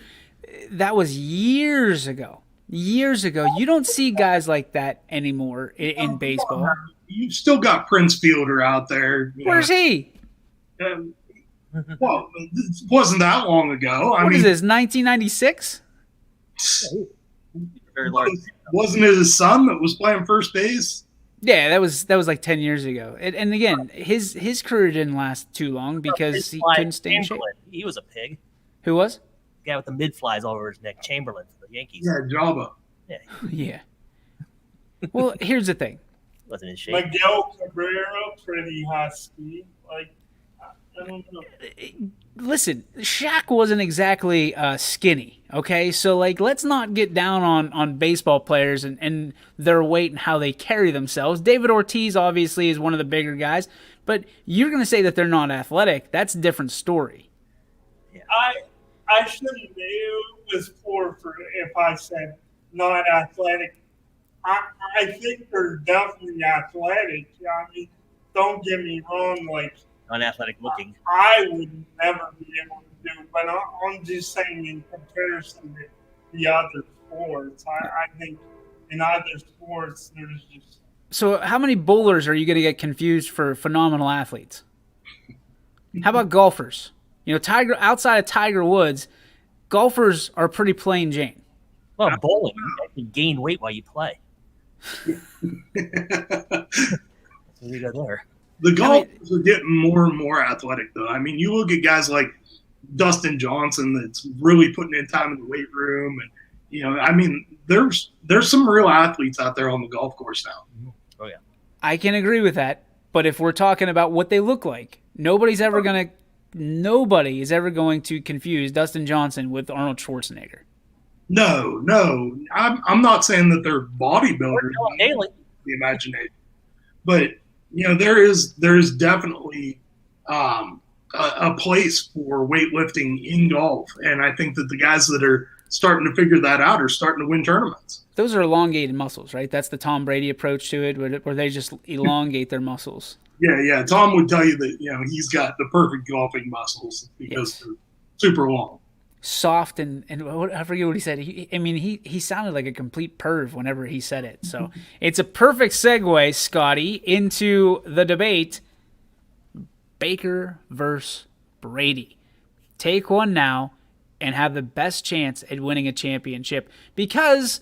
That was years ago. Years ago, you don't see guys like that anymore in baseball. You've still got Prince Fielder out there. Where's he? Well, it wasn't that long ago. What is this, 1996? Very large. Wasn't it his son that was playing first base? Yeah, that was like 10 years ago. And again, his career didn't last too long because he couldn't stay in shape. He was a pig. Who was? The guy with the mid-flies all over his neck, Chamberlain for the Yankees. Yeah, Jabba. Yeah. Yeah. Well, here's the thing. Wasn't in shape. Miguel Cabrera, pretty husky. I don't know. Listen, Shaq wasn't exactly skinny, okay? So, let's not get down on baseball players and their weight and how they carry themselves. David Ortiz, obviously, is one of the bigger guys. But you're going to say that they're not athletic. That's a different story. I shouldn't. It was poor for if I said not athletic. I think they're definitely athletic. I mean, don't get me wrong. Like unathletic looking. I would never be able to do, but I'm just saying in comparison to the other sports, I think in other sports there's just. So how many bowlers are you going to get confused for phenomenal athletes? How about golfers? You know, outside of Tiger Woods, golfers are pretty plain Jane. Well, bowling, you can gain weight while you play. So you go there. The golfers are getting more and more athletic, though. I mean, you look at guys like Dustin Johnson that's really putting in time in the weight room, and you know, I mean, there's some real athletes out there on the golf course now. Oh yeah, I can agree with that. But if we're talking about what they look like, nobody is ever going to confuse Dustin Johnson with Arnold Schwarzenegger. No, I'm not saying that they're bodybuilders. The imagination, but you know, there is definitely a place for weightlifting in golf, and I think that the guys that are starting to figure that out are starting to win tournaments. Those are elongated muscles, right? That's the Tom Brady approach to it, where they just elongate their muscles. Yeah. Tom would tell you that, you know, he's got the perfect golfing muscles because they're super long. Soft and I forget what he said. He sounded like a complete perv whenever he said it. So it's a perfect segue, Scotty, into the debate. Baker versus Brady. Take one now and have the best chance at winning a championship, because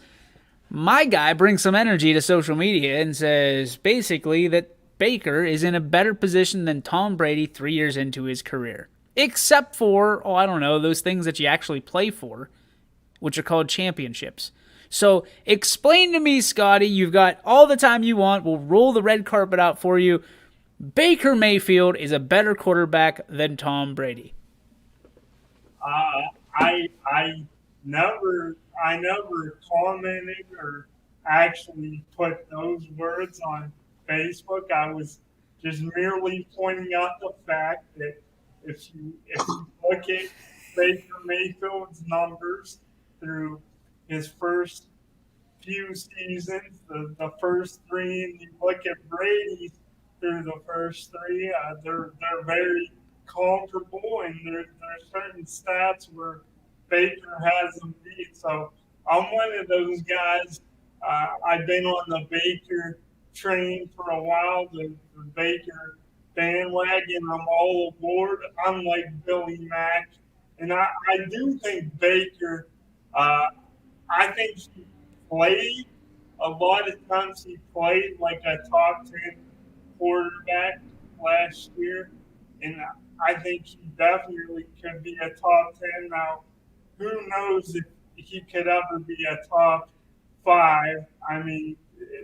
my guy brings some energy to social media and says basically that Baker is in a better position than Tom Brady 3 years into his career. Except for, those things that you actually play for, which are called championships. So explain to me, Scotty, you've got all the time you want. We'll roll the red carpet out for you. Baker Mayfield is a better quarterback than Tom Brady. I never commented or actually put those words on Facebook. I was just merely pointing out the fact that if you look at Baker Mayfield's numbers through his first few seasons, the first three, and you look at Brady's through the first three, they're very comparable, and there's certain stats where Baker has them beat. So I'm one of those guys. I've been on the Baker train for a while, the Baker bandwagon. I'm all aboard. I'm like Billy Mack. And I do think Baker, I think he played, a lot of times he played like a top 10 quarterback last year. And I think he definitely could be a top 10. Now, who knows if he could ever be a top 5. I mean,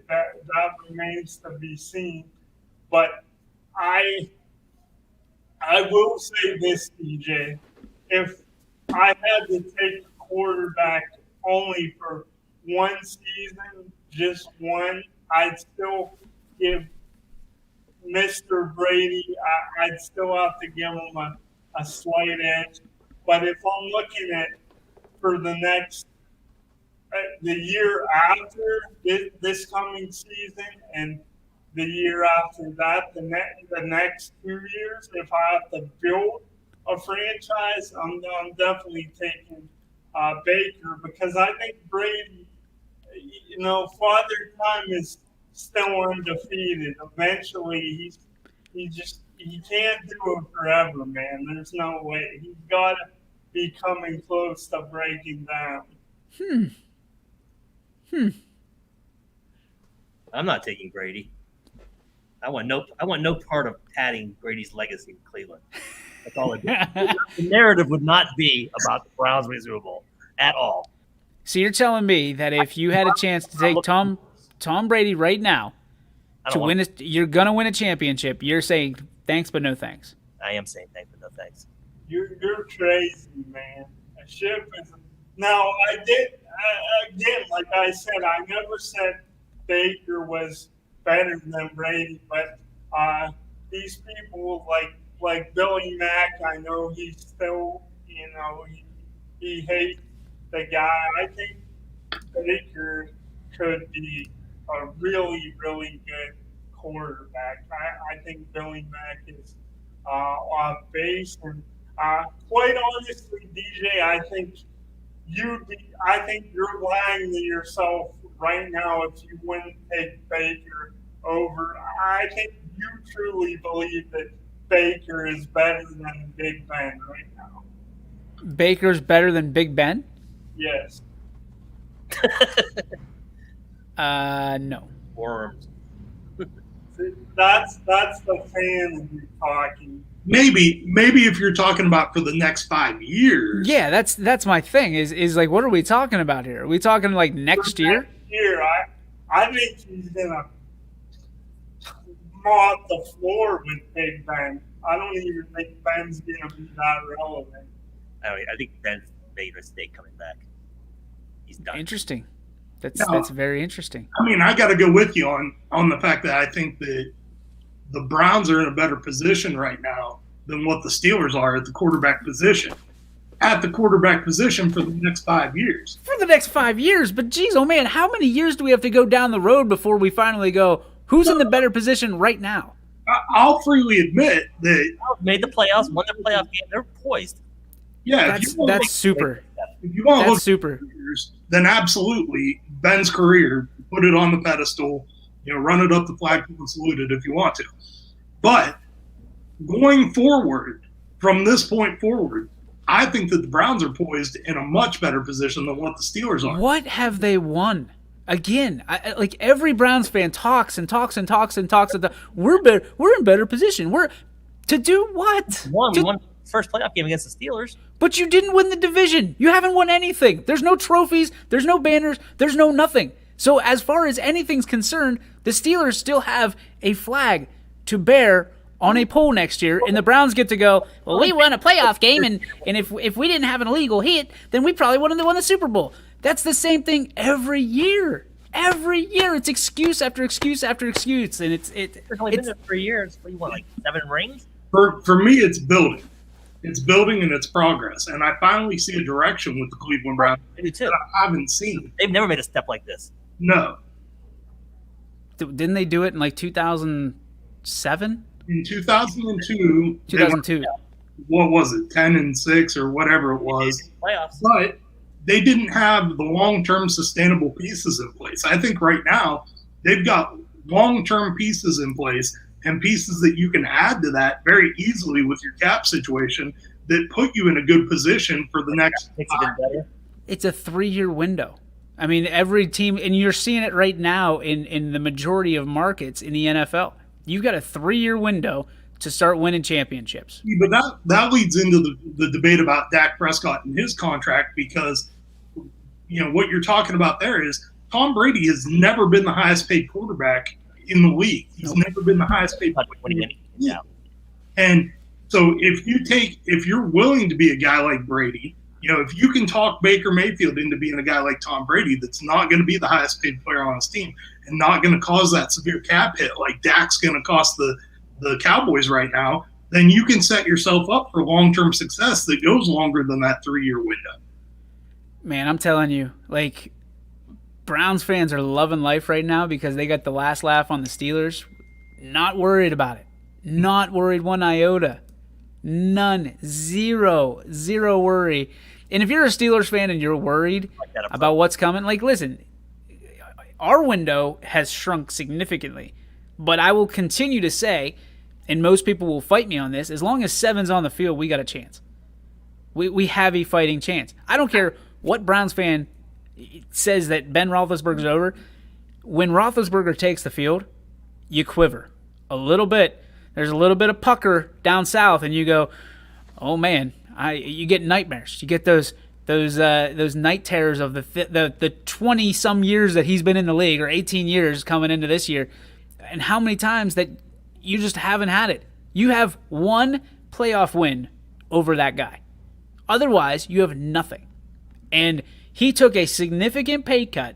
that remains to be seen. But I will say this, DJ. If I had to take a quarterback only for one season, just one, I'd still give Mr. Brady, I'd still have to give him a slight edge. But if I'm looking at for the year after this coming season and the year after that, the next 2 years, if I have to build a franchise, I'm definitely taking Baker, because I think Brady, Father Time is still undefeated. Eventually, he can't do it forever, man. There's no way. He's got to be coming close to breaking down. I'm not taking Brady. I want no part of padding Brady's legacy in Cleveland. That's all it is. The narrative would not be about the Browns winning Super Bowl at all. So you're telling me that if you had a chance to take Tom Brady right now to win you're gonna win a championship, you're saying thanks but no thanks. I am saying thanks but no thanks. You're crazy, man. A ship is. Now I did again, like I said, I never said Baker was better than Brady, but these people like Billy Mack, I know he's still, he hates the guy. I think Baker could be a really, really good quarterback. I think Billy Mack is off base, and quite honestly, DJ, I think you're lying to yourself right now if you wouldn't take Baker over. I think you truly believe that Baker is better than Big Ben right now. Baker's better than Big Ben? Yes. No. Worms. That's the fan talking. Maybe if you're talking about for the next 5 years. Yeah, that's my thing. Is like, what are we talking about here? Are we talking like next year? I think he's gonna mop the floor with Big Ben. I don't even think Ben's gonna be that relevant. I think Ben's made a mistake coming back. He's done. Interesting. That's very interesting. I mean, I got to go with you on the fact that I think that the Browns are in a better position right now than what the Steelers are at the quarterback position. At the quarterback position for the next 5 years. For the next 5 years, but geez, oh man, how many years do we have to go down the road before we finally go, who's in the better position right now? I'll freely admit that made the playoffs, won the playoff game. They're poised. Yeah, that's super. If you want to look super, years, then absolutely Ben's career, put it on the pedestal, run it up the flagpole and salute it if you want to. But going forward, from this point forward, I think that the Browns are poised in a much better position than what the Steelers are. What have they won? Again, like every Browns fan talks and talks and talks and talks. We're better. We're in better position. We're to do what? We won the first playoff game against the Steelers. But you didn't win the division. You haven't won anything. There's no trophies. There's no banners. There's no nothing. So as far as anything's concerned, the Steelers still have a flag to bear on a pole next year, and the Browns get to go, well, we won a playoff game, and if we didn't have an illegal hit, then we probably wouldn't have won the Super Bowl. That's the same thing every year. Every year, it's excuse after excuse after excuse, and it's only been there 3 years. What do you want, like 7 rings? For me, it's building. It's building and it's progress, and I finally see a direction with the Cleveland Browns that I haven't seen. They've never made a step like this. No. Didn't they do it in like 2007? In 2002. 2002. What was it? 10-6 or whatever it was. Playoffs. But they didn't have the long-term sustainable pieces in place. I think right now they've got long-term pieces in place and pieces that you can add to that very easily with your cap situation that put you in a good position for the next 5 years. It's a 3-year window. I mean, every team, and you're seeing it right now in the majority of markets in the NFL. You've got a 3-year window to start winning championships. But that leads into the debate about Dak Prescott and his contract, because what you're talking about there is Tom Brady has never been the highest paid quarterback in the league. He's never been the highest paid quarterback. Yeah. And so if you're willing to be a guy like Brady, if you can talk Baker Mayfield into being a guy like Tom Brady that's not going to be the highest paid player on his team and not going to cause that severe cap hit like Dak's going to cost the Cowboys right now, then you can set yourself up for long-term success that goes longer than that 3-year window. Man, I'm telling you, like, Browns fans are loving life right now because they got the last laugh on the Steelers. Not worried about it. Not worried one iota. None. Zero worry. And if you're a Steelers fan and you're worried about what's coming, like, listen, our window has shrunk significantly. But I will continue to say, and most people will fight me on this, as long as 7's on the field, we got a chance. We have a fighting chance. I don't care what Browns fan says that Ben Roethlisberger's over. When Roethlisberger takes the field, you quiver a little bit. There's a little bit of pucker down south, and you go, "Oh man!" You get nightmares. You get those night terrors of the 20-some years that he's been in the league, or 18 years coming into this year, and how many times that you just haven't had it. You have one playoff win over that guy. Otherwise, you have nothing. And he took a significant pay cut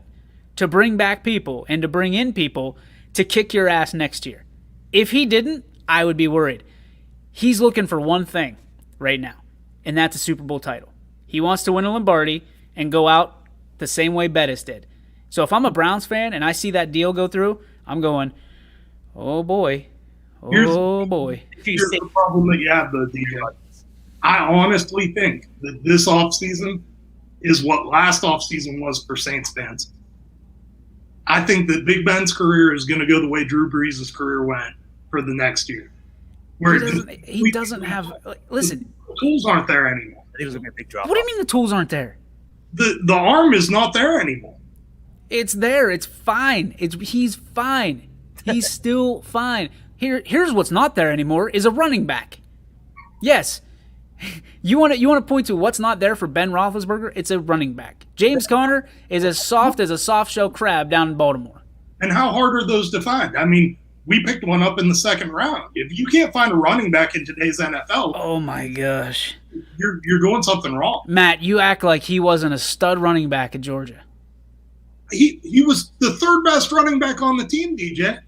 to bring back people and to bring in people to kick your ass next year. If he didn't, I would be worried. He's looking for one thing right now, and that's a Super Bowl title. He wants to win a Lombardi and go out the same way Bettis did. So if I'm a Browns fan and I see that deal go through, I'm going, oh boy, oh boy. Here's the problem that you have, though, DJ. I honestly think that this offseason is what last offseason was for Saints fans. I think that Big Ben's career is going to go the way Drew Brees' career went for the next year. Where he doesn't have – listen. The tools aren't there anymore. I think it was going to be a big drop. What do you mean the tools aren't there? The arm is not there anymore. It's there. It's fine. He's fine. He's still fine. Here's what's not there anymore is a running back. Yes. You want to point to what's not there for Ben Roethlisberger? It's a running back. James Conner is as soft as a soft-shell crab down in Baltimore. And how hard are those to find? I mean, we picked one up in the second round. If you can't find a running back in today's NFL, oh my gosh, you're doing something wrong. Matt, you act like he wasn't a stud running back at Georgia. He was the third best running back on the team, DJ.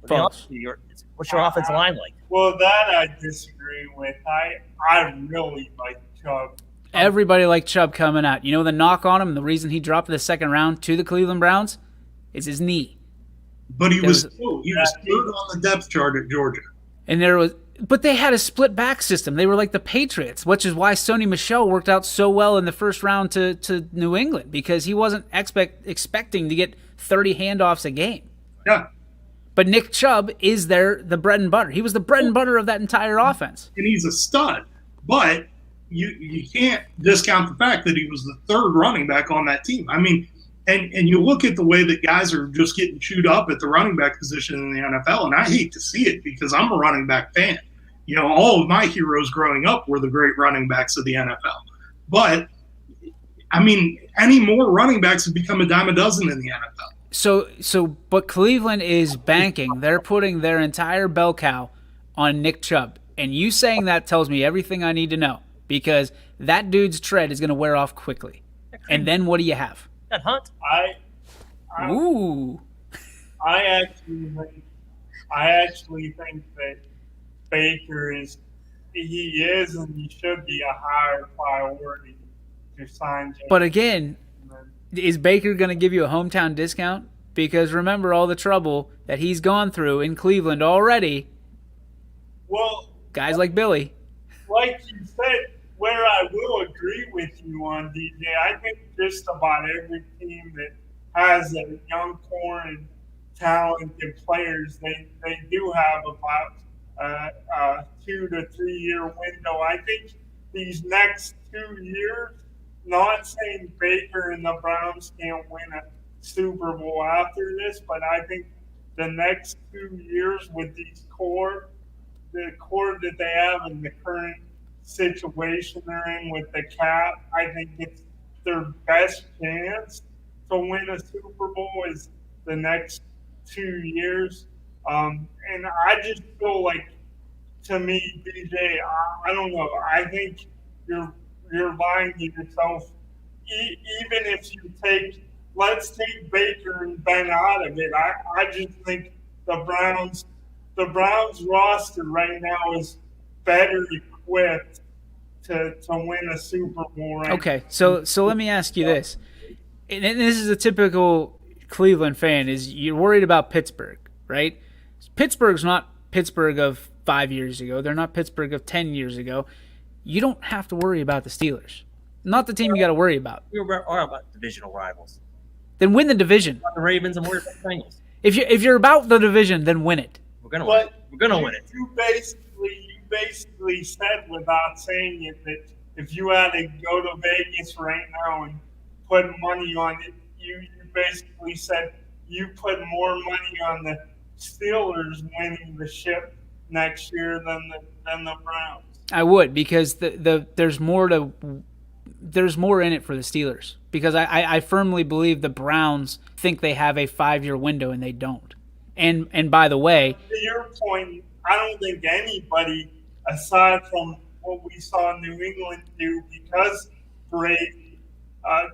What's your offensive line like? Well, that I disagree with. I really like Chubb. Everybody liked Chubb coming out. You know the knock on him, the reason he dropped the second round to the Cleveland Browns is his knee. But he was third on the depth chart at Georgia. And but they had a split back system. They were like the Patriots, which is why Sony Michel worked out so well in the first round to New England, because he wasn't expecting to get 30 handoffs a game. Yeah. But Nick Chubb is the bread and butter. He was the bread and butter of that entire offense. And he's a stud. But you can't discount the fact that he was the third running back on that team. I mean, and you look at the way that guys are just getting chewed up at the running back position in the NFL, and I hate to see it because I'm a running back fan. You know, all of my heroes growing up were the great running backs of the NFL. But, I mean, any more running backs have become a dime a dozen in the NFL. But Cleveland is banking. They're putting their entire bell cow on Nick Chubb. And you saying that tells me everything I need to know, because that dude's tread is going to wear off quickly. And then what do you have? That Hunt. Ooh. I actually think that Baker is and he should be a higher priority to sign. But again, is Baker going to give you a hometown discount? Because remember all the trouble that he's gone through in Cleveland already. Well, guys like Billy. Like you said, where I will agree with you on, DJ, I think just about every team that has a young core and talented players, they do have about a 2 to 3 year window. I think these next 2 years, not saying Baker and the Browns can't win a Super Bowl after this, but I think the next 2 years with the core that they have in the current situation they're in with the cap, I think it's their best chance to win a Super Bowl is the next 2 years. And I just feel like, to me, DJ, I don't know. I think you're lying to yourself. Even if let's take Baker and Ben out of it. I just think the Browns roster right now is better equipped to win a Super Bowl. Right? Okay, so let me ask you this. And this is a typical Cleveland fan, is you're worried about Pittsburgh, right? Pittsburgh's not Pittsburgh of 5 years ago. They're not Pittsburgh of 10 years ago. You don't have to worry about the Steelers. Not the team you got to worry about. We are about divisional rivals. Then win the division. The Ravens and we're the Bengals. If you're about the division, then win it. We're gonna win it. We're gonna win it. You basically said, without saying it, that if you had to go to Vegas right now and put money on it, you basically said you put more money on the Steelers winning the ship next year than the Browns. I would, because there's more in it for the Steelers, because I firmly believe the Browns think they have a 5-year window and they don't. And by the way, to your point, I don't think anybody, aside from what we saw New England do, because Brady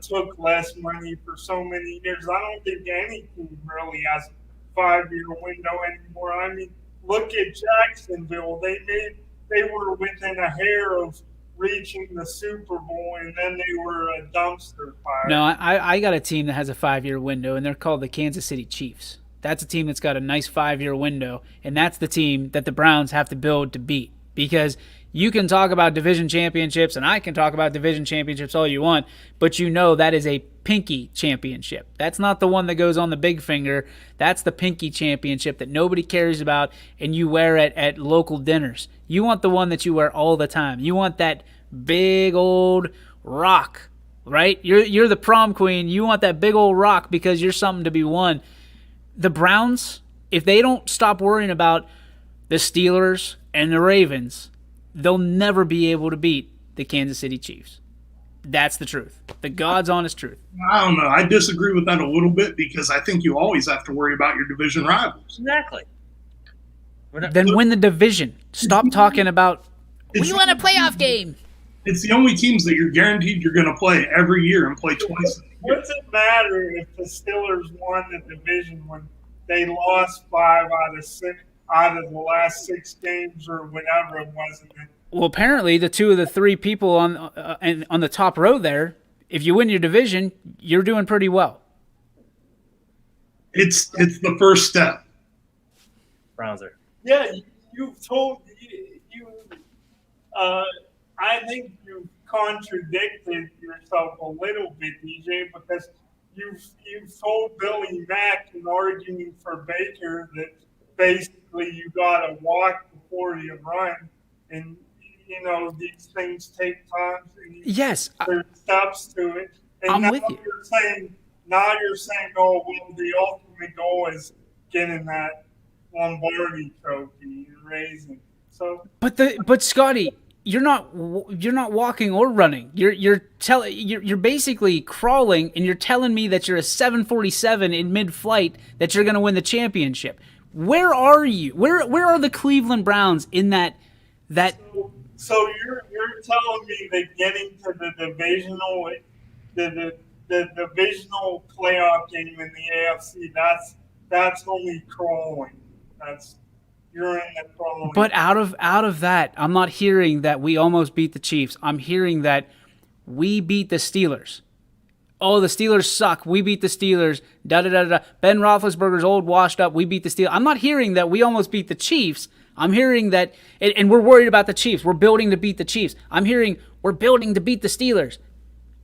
took less money for so many years, I don't think any team really has a 5-year window anymore. I mean, look at Jacksonville. They were within a hair of reaching the Super Bowl, and then they were a dumpster fire. No, I got a team that has a 5-year window, and they're called the Kansas City Chiefs. That's a team that's got a nice 5-year window, and that's the team that the Browns have to build to beat. Because you can talk about division championships, and I can talk about division championships all you want, but you know that is a pinky championship. That's not the one that goes on the big finger. That's the pinky championship that nobody cares about and you wear at local dinners. You want the one that you wear all the time. You want that big old rock, right? You're the prom queen. You want that big old rock because you're something to be won. The Browns, if they don't stop worrying about the Steelers and the Ravens, they'll never be able to beat the Kansas City Chiefs. That's the truth. The God's honest truth. I don't know. I disagree with that a little bit because I think you always have to worry about your division rivals. Exactly. Then win the division. Stop talking about, we won a playoff game. It's the only teams that you're guaranteed you're going to play every year and play twice. What's it matter if the Steelers won the division when they lost 5 out of the last 6 games or whatever it was? Well, apparently the 2 of the 3 people on the top row there, if you win your division, you're doing pretty well. It's the first step. Browns are. Yeah, you've told you. I think you've contradicted yourself a little bit, DJ, because you've told Billy Mack in arguing for Baker that basically you got to walk before you run, and you know these things take time. Yes, there's steps to it. And I'm now with you. You're saying, oh well, the ultimate goal is getting that Lombardi trophy and raising. So, but Scotty, you're not walking or running. You're basically crawling, and you're telling me that you're a 747 in mid-flight that you're going to win the championship. Where are you? Where are the Cleveland Browns in that? So you're telling me that getting to the divisional playoff game in the AFC that's only crawling. You're in the crawling. But out of that, I'm not hearing that we almost beat the Chiefs. I'm hearing that we beat the Steelers. Oh, the Steelers suck. We beat the Steelers. Da-da-da-da. Ben Roethlisberger's old, washed up. We beat the Steelers. I'm not hearing that we almost beat the Chiefs. I'm hearing that, and we're worried about the Chiefs. We're building to beat the Chiefs. I'm hearing we're building to beat the Steelers.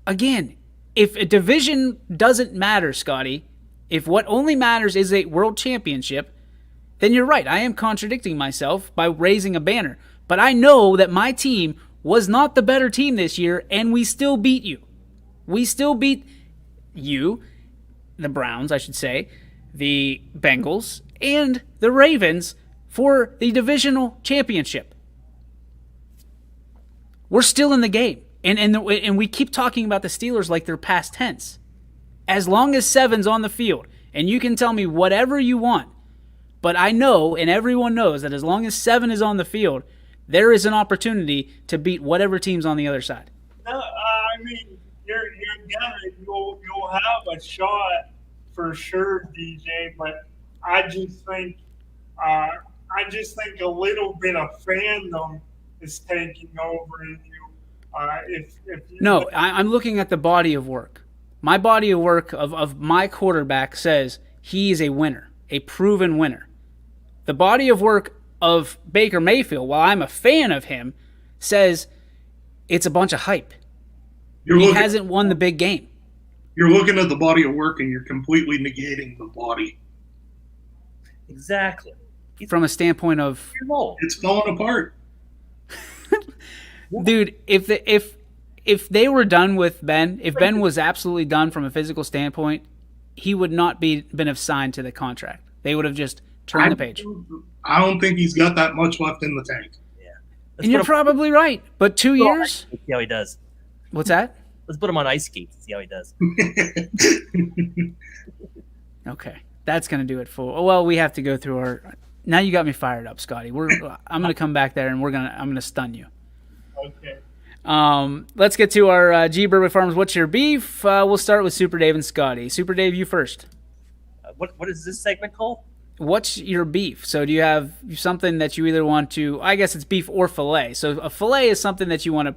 Again, if a division doesn't matter, Scotty, if what only matters is a world championship, then you're right. I am contradicting myself by raising a banner. But I know that my team was not the better team this year, and we still beat you. We still beat you, the Browns, I should say, the Bengals, and the Ravens for the divisional championship. We're still in the game. And we keep talking about the Steelers like they're past tense. As long as 7's on the field, and you can tell me whatever you want, but I know, and everyone knows, that as long as 7 is on the field, there is an opportunity to beat whatever team's on the other side. No, I mean, you'll have a shot for sure, DJ. But I just think a little bit of fandom is taking over in you. No, I'm looking at the body of work. My body of work of my quarterback says he is a winner, a proven winner. The body of work of Baker Mayfield, while I'm a fan of him, says it's a bunch of hype. He hasn't won the big game. You're looking at the body of work and you're completely negating the body. Exactly. From a standpoint of... It's falling apart. Dude, if they were done with Ben, if Ben was absolutely done from a physical standpoint, he would not been signed to the contract. They would have just turned the page. I don't think he's got that much left in the tank. Yeah. And you're probably right. But 2 years? See how he does. What's that? Let's put him on ice skates and see how he does. Okay. That's going to do it for... Well, we have to go through our... Now you got me fired up, Scotty. I'm going to come back there and I'm going to stun you. Okay. Let's get to our G. Bourbon Farms. What's your beef? We'll start with Super Dave and Scotty. Super Dave, you first. What is this segment called? what's your beef? So do you have something that you either want to, I guess it's beef or filet. So a filet is something that you want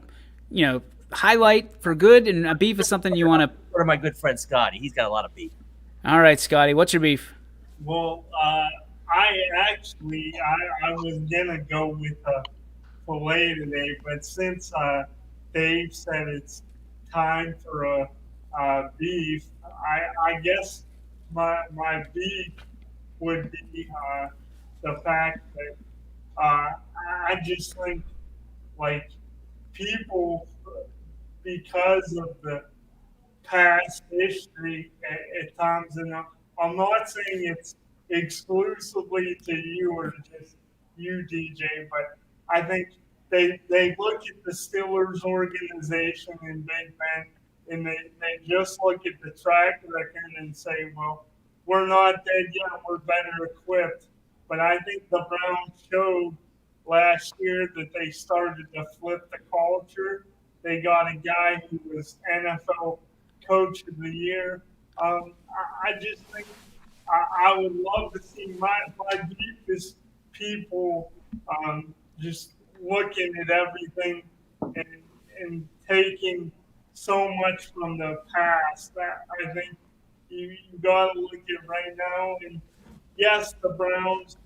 to, highlight for good, and a beef is something you want to. Or my good friend Scotty. He's got a lot of beef. All right, Scotty, what's your beef? Well, I was gonna go with a filet today, but since Dave said it's time for a beef, I guess my beef would be the fact that I just think like people, because of the past history at times, and I'm not saying it's exclusively to you or just you, DJ, but I think they look at the Steelers organization in Big Bend and they just look at the track record and say, well, we're not dead yet, we're better equipped. But I think the Browns showed last year that they started to flip the culture. They got a guy who was NFL Coach of the Year. I just think I would love to see my deepest people just looking at everything and taking so much from the past. I think you got to look at right now. And yes, the Browns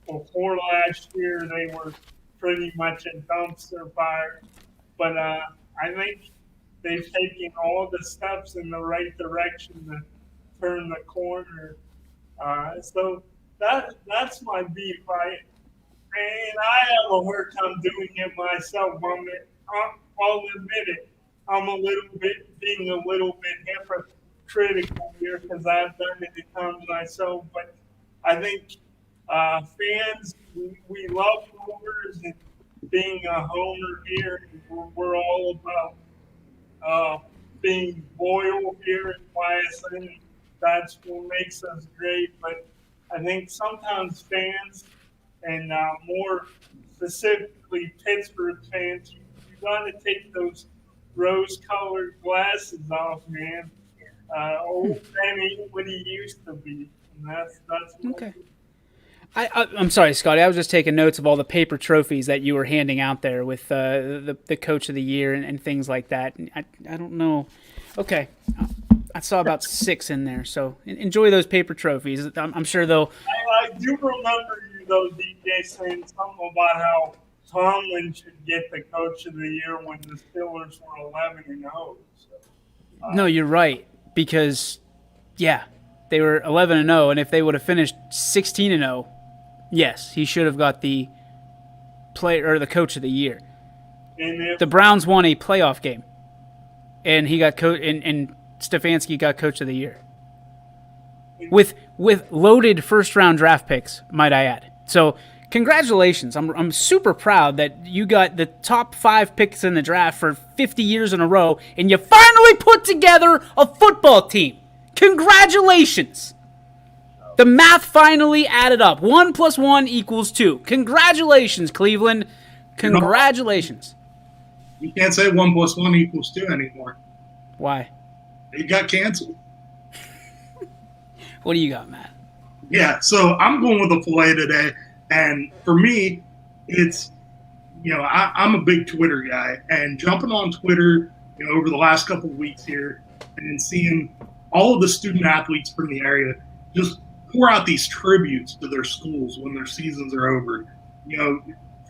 before last year, they were pretty much a dumpster fire. But I think they've taken all the steps in the right direction to turn the corner. So that's my beef. I have a hard time doing it myself. I'll admit it. I'm being a little bit hypocritical here because I've done it at times myself. But I think fans, we love homers, and being a homer here, we're all about being loyal here at YSN. That's what makes us great. But I think sometimes fans, and more specifically Pittsburgh fans, you got to take those rose-colored glasses off, man. Old Ben ain't what he used to be, and that's okay. I'm sorry, Scotty. I was just taking notes of all the paper trophies that you were handing out there with the Coach of the Year and things like that. I don't know. Okay. I saw about 6 in there, so enjoy those paper trophies. I'm sure they'll. I do remember you, though, DJ, saying something about how Tomlin should get the Coach of the Year when the Steelers were 11-0. So, no, you're right, because, yeah, they were 11-0, and if they would have finished 16-0, yes, he should have got the player or the Coach of the Year. And the Browns won a playoff game, and he got and Stefanski got Coach of the Year with loaded first-round draft picks, might I add. So congratulations. I'm super proud that you got the top 5 picks in the draft for 50 years in a row, and you finally put together a football team. Congratulations. The math finally added up. 1 + 1 = 2. Congratulations, Cleveland. Congratulations. You can't say 1 + 1 = 2 anymore. Why? It got canceled. What do you got, Matt? Yeah, so I'm going with a filet today. And for me, it's, I'm a big Twitter guy. And jumping on Twitter, over the last couple of weeks here and seeing all of the student athletes from the area just pour out these tributes to their schools when their seasons are over.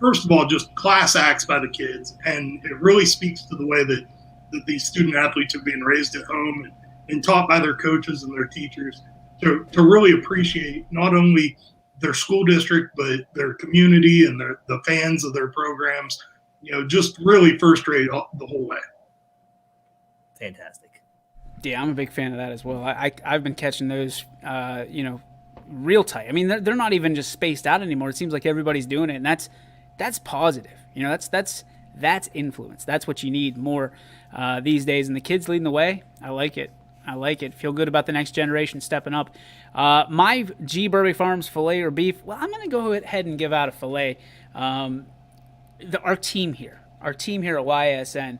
First of all, just class acts by the kids. And it really speaks to the way that these student athletes are being raised at home and taught by their coaches and their teachers to really appreciate not only their school district, but their community and the fans of their programs, just really first rate the whole way. Fantastic. Yeah, I'm a big fan of that as well. I've been catching those, real tight. I mean, they're not even just spaced out anymore. It seems like everybody's doing it, and that's positive. That's influence. That's what you need more these days. And the kids leading the way, I like it. Feel good about the next generation stepping up. My G. Burbick Farms filet or beef, well, I'm going to go ahead and give out a filet. Our team here at YSN,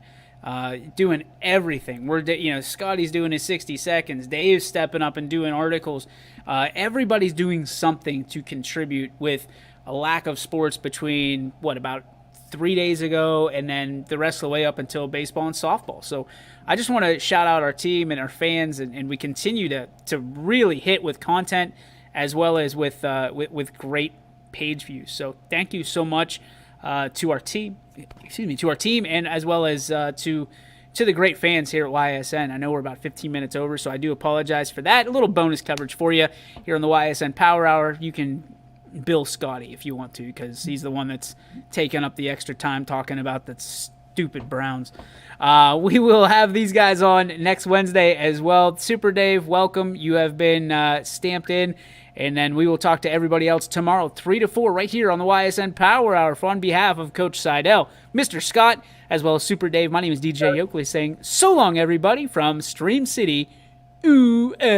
doing everything. Scotty's doing his 60 seconds. Dave's stepping up and doing articles. Everybody's doing something to contribute with a lack of sports between, about 3 days ago and then the rest of the way up until baseball and softball. So I just want to shout out our team and our fans, and we continue to really hit with content as well as with great page views. So thank you so much to our team, and as well as to the great fans here at YSN. I know we're about 15 minutes over, so I do apologize for that. A little bonus coverage for you here on the YSN Power Hour. You can bill Scotty if you want to, because he's the one that's taking up the extra time talking about the stupid Browns. We will have these guys on next Wednesday as well. Super Dave, welcome. You have been stamped in. And then we will talk to everybody else tomorrow, 3 to 4, right here on the YSN Power Hour. On behalf of Coach Seidel, Mr. Scott, as well as Super Dave, my name is DJ Yoakley saying so long, everybody, from Stream City, USA.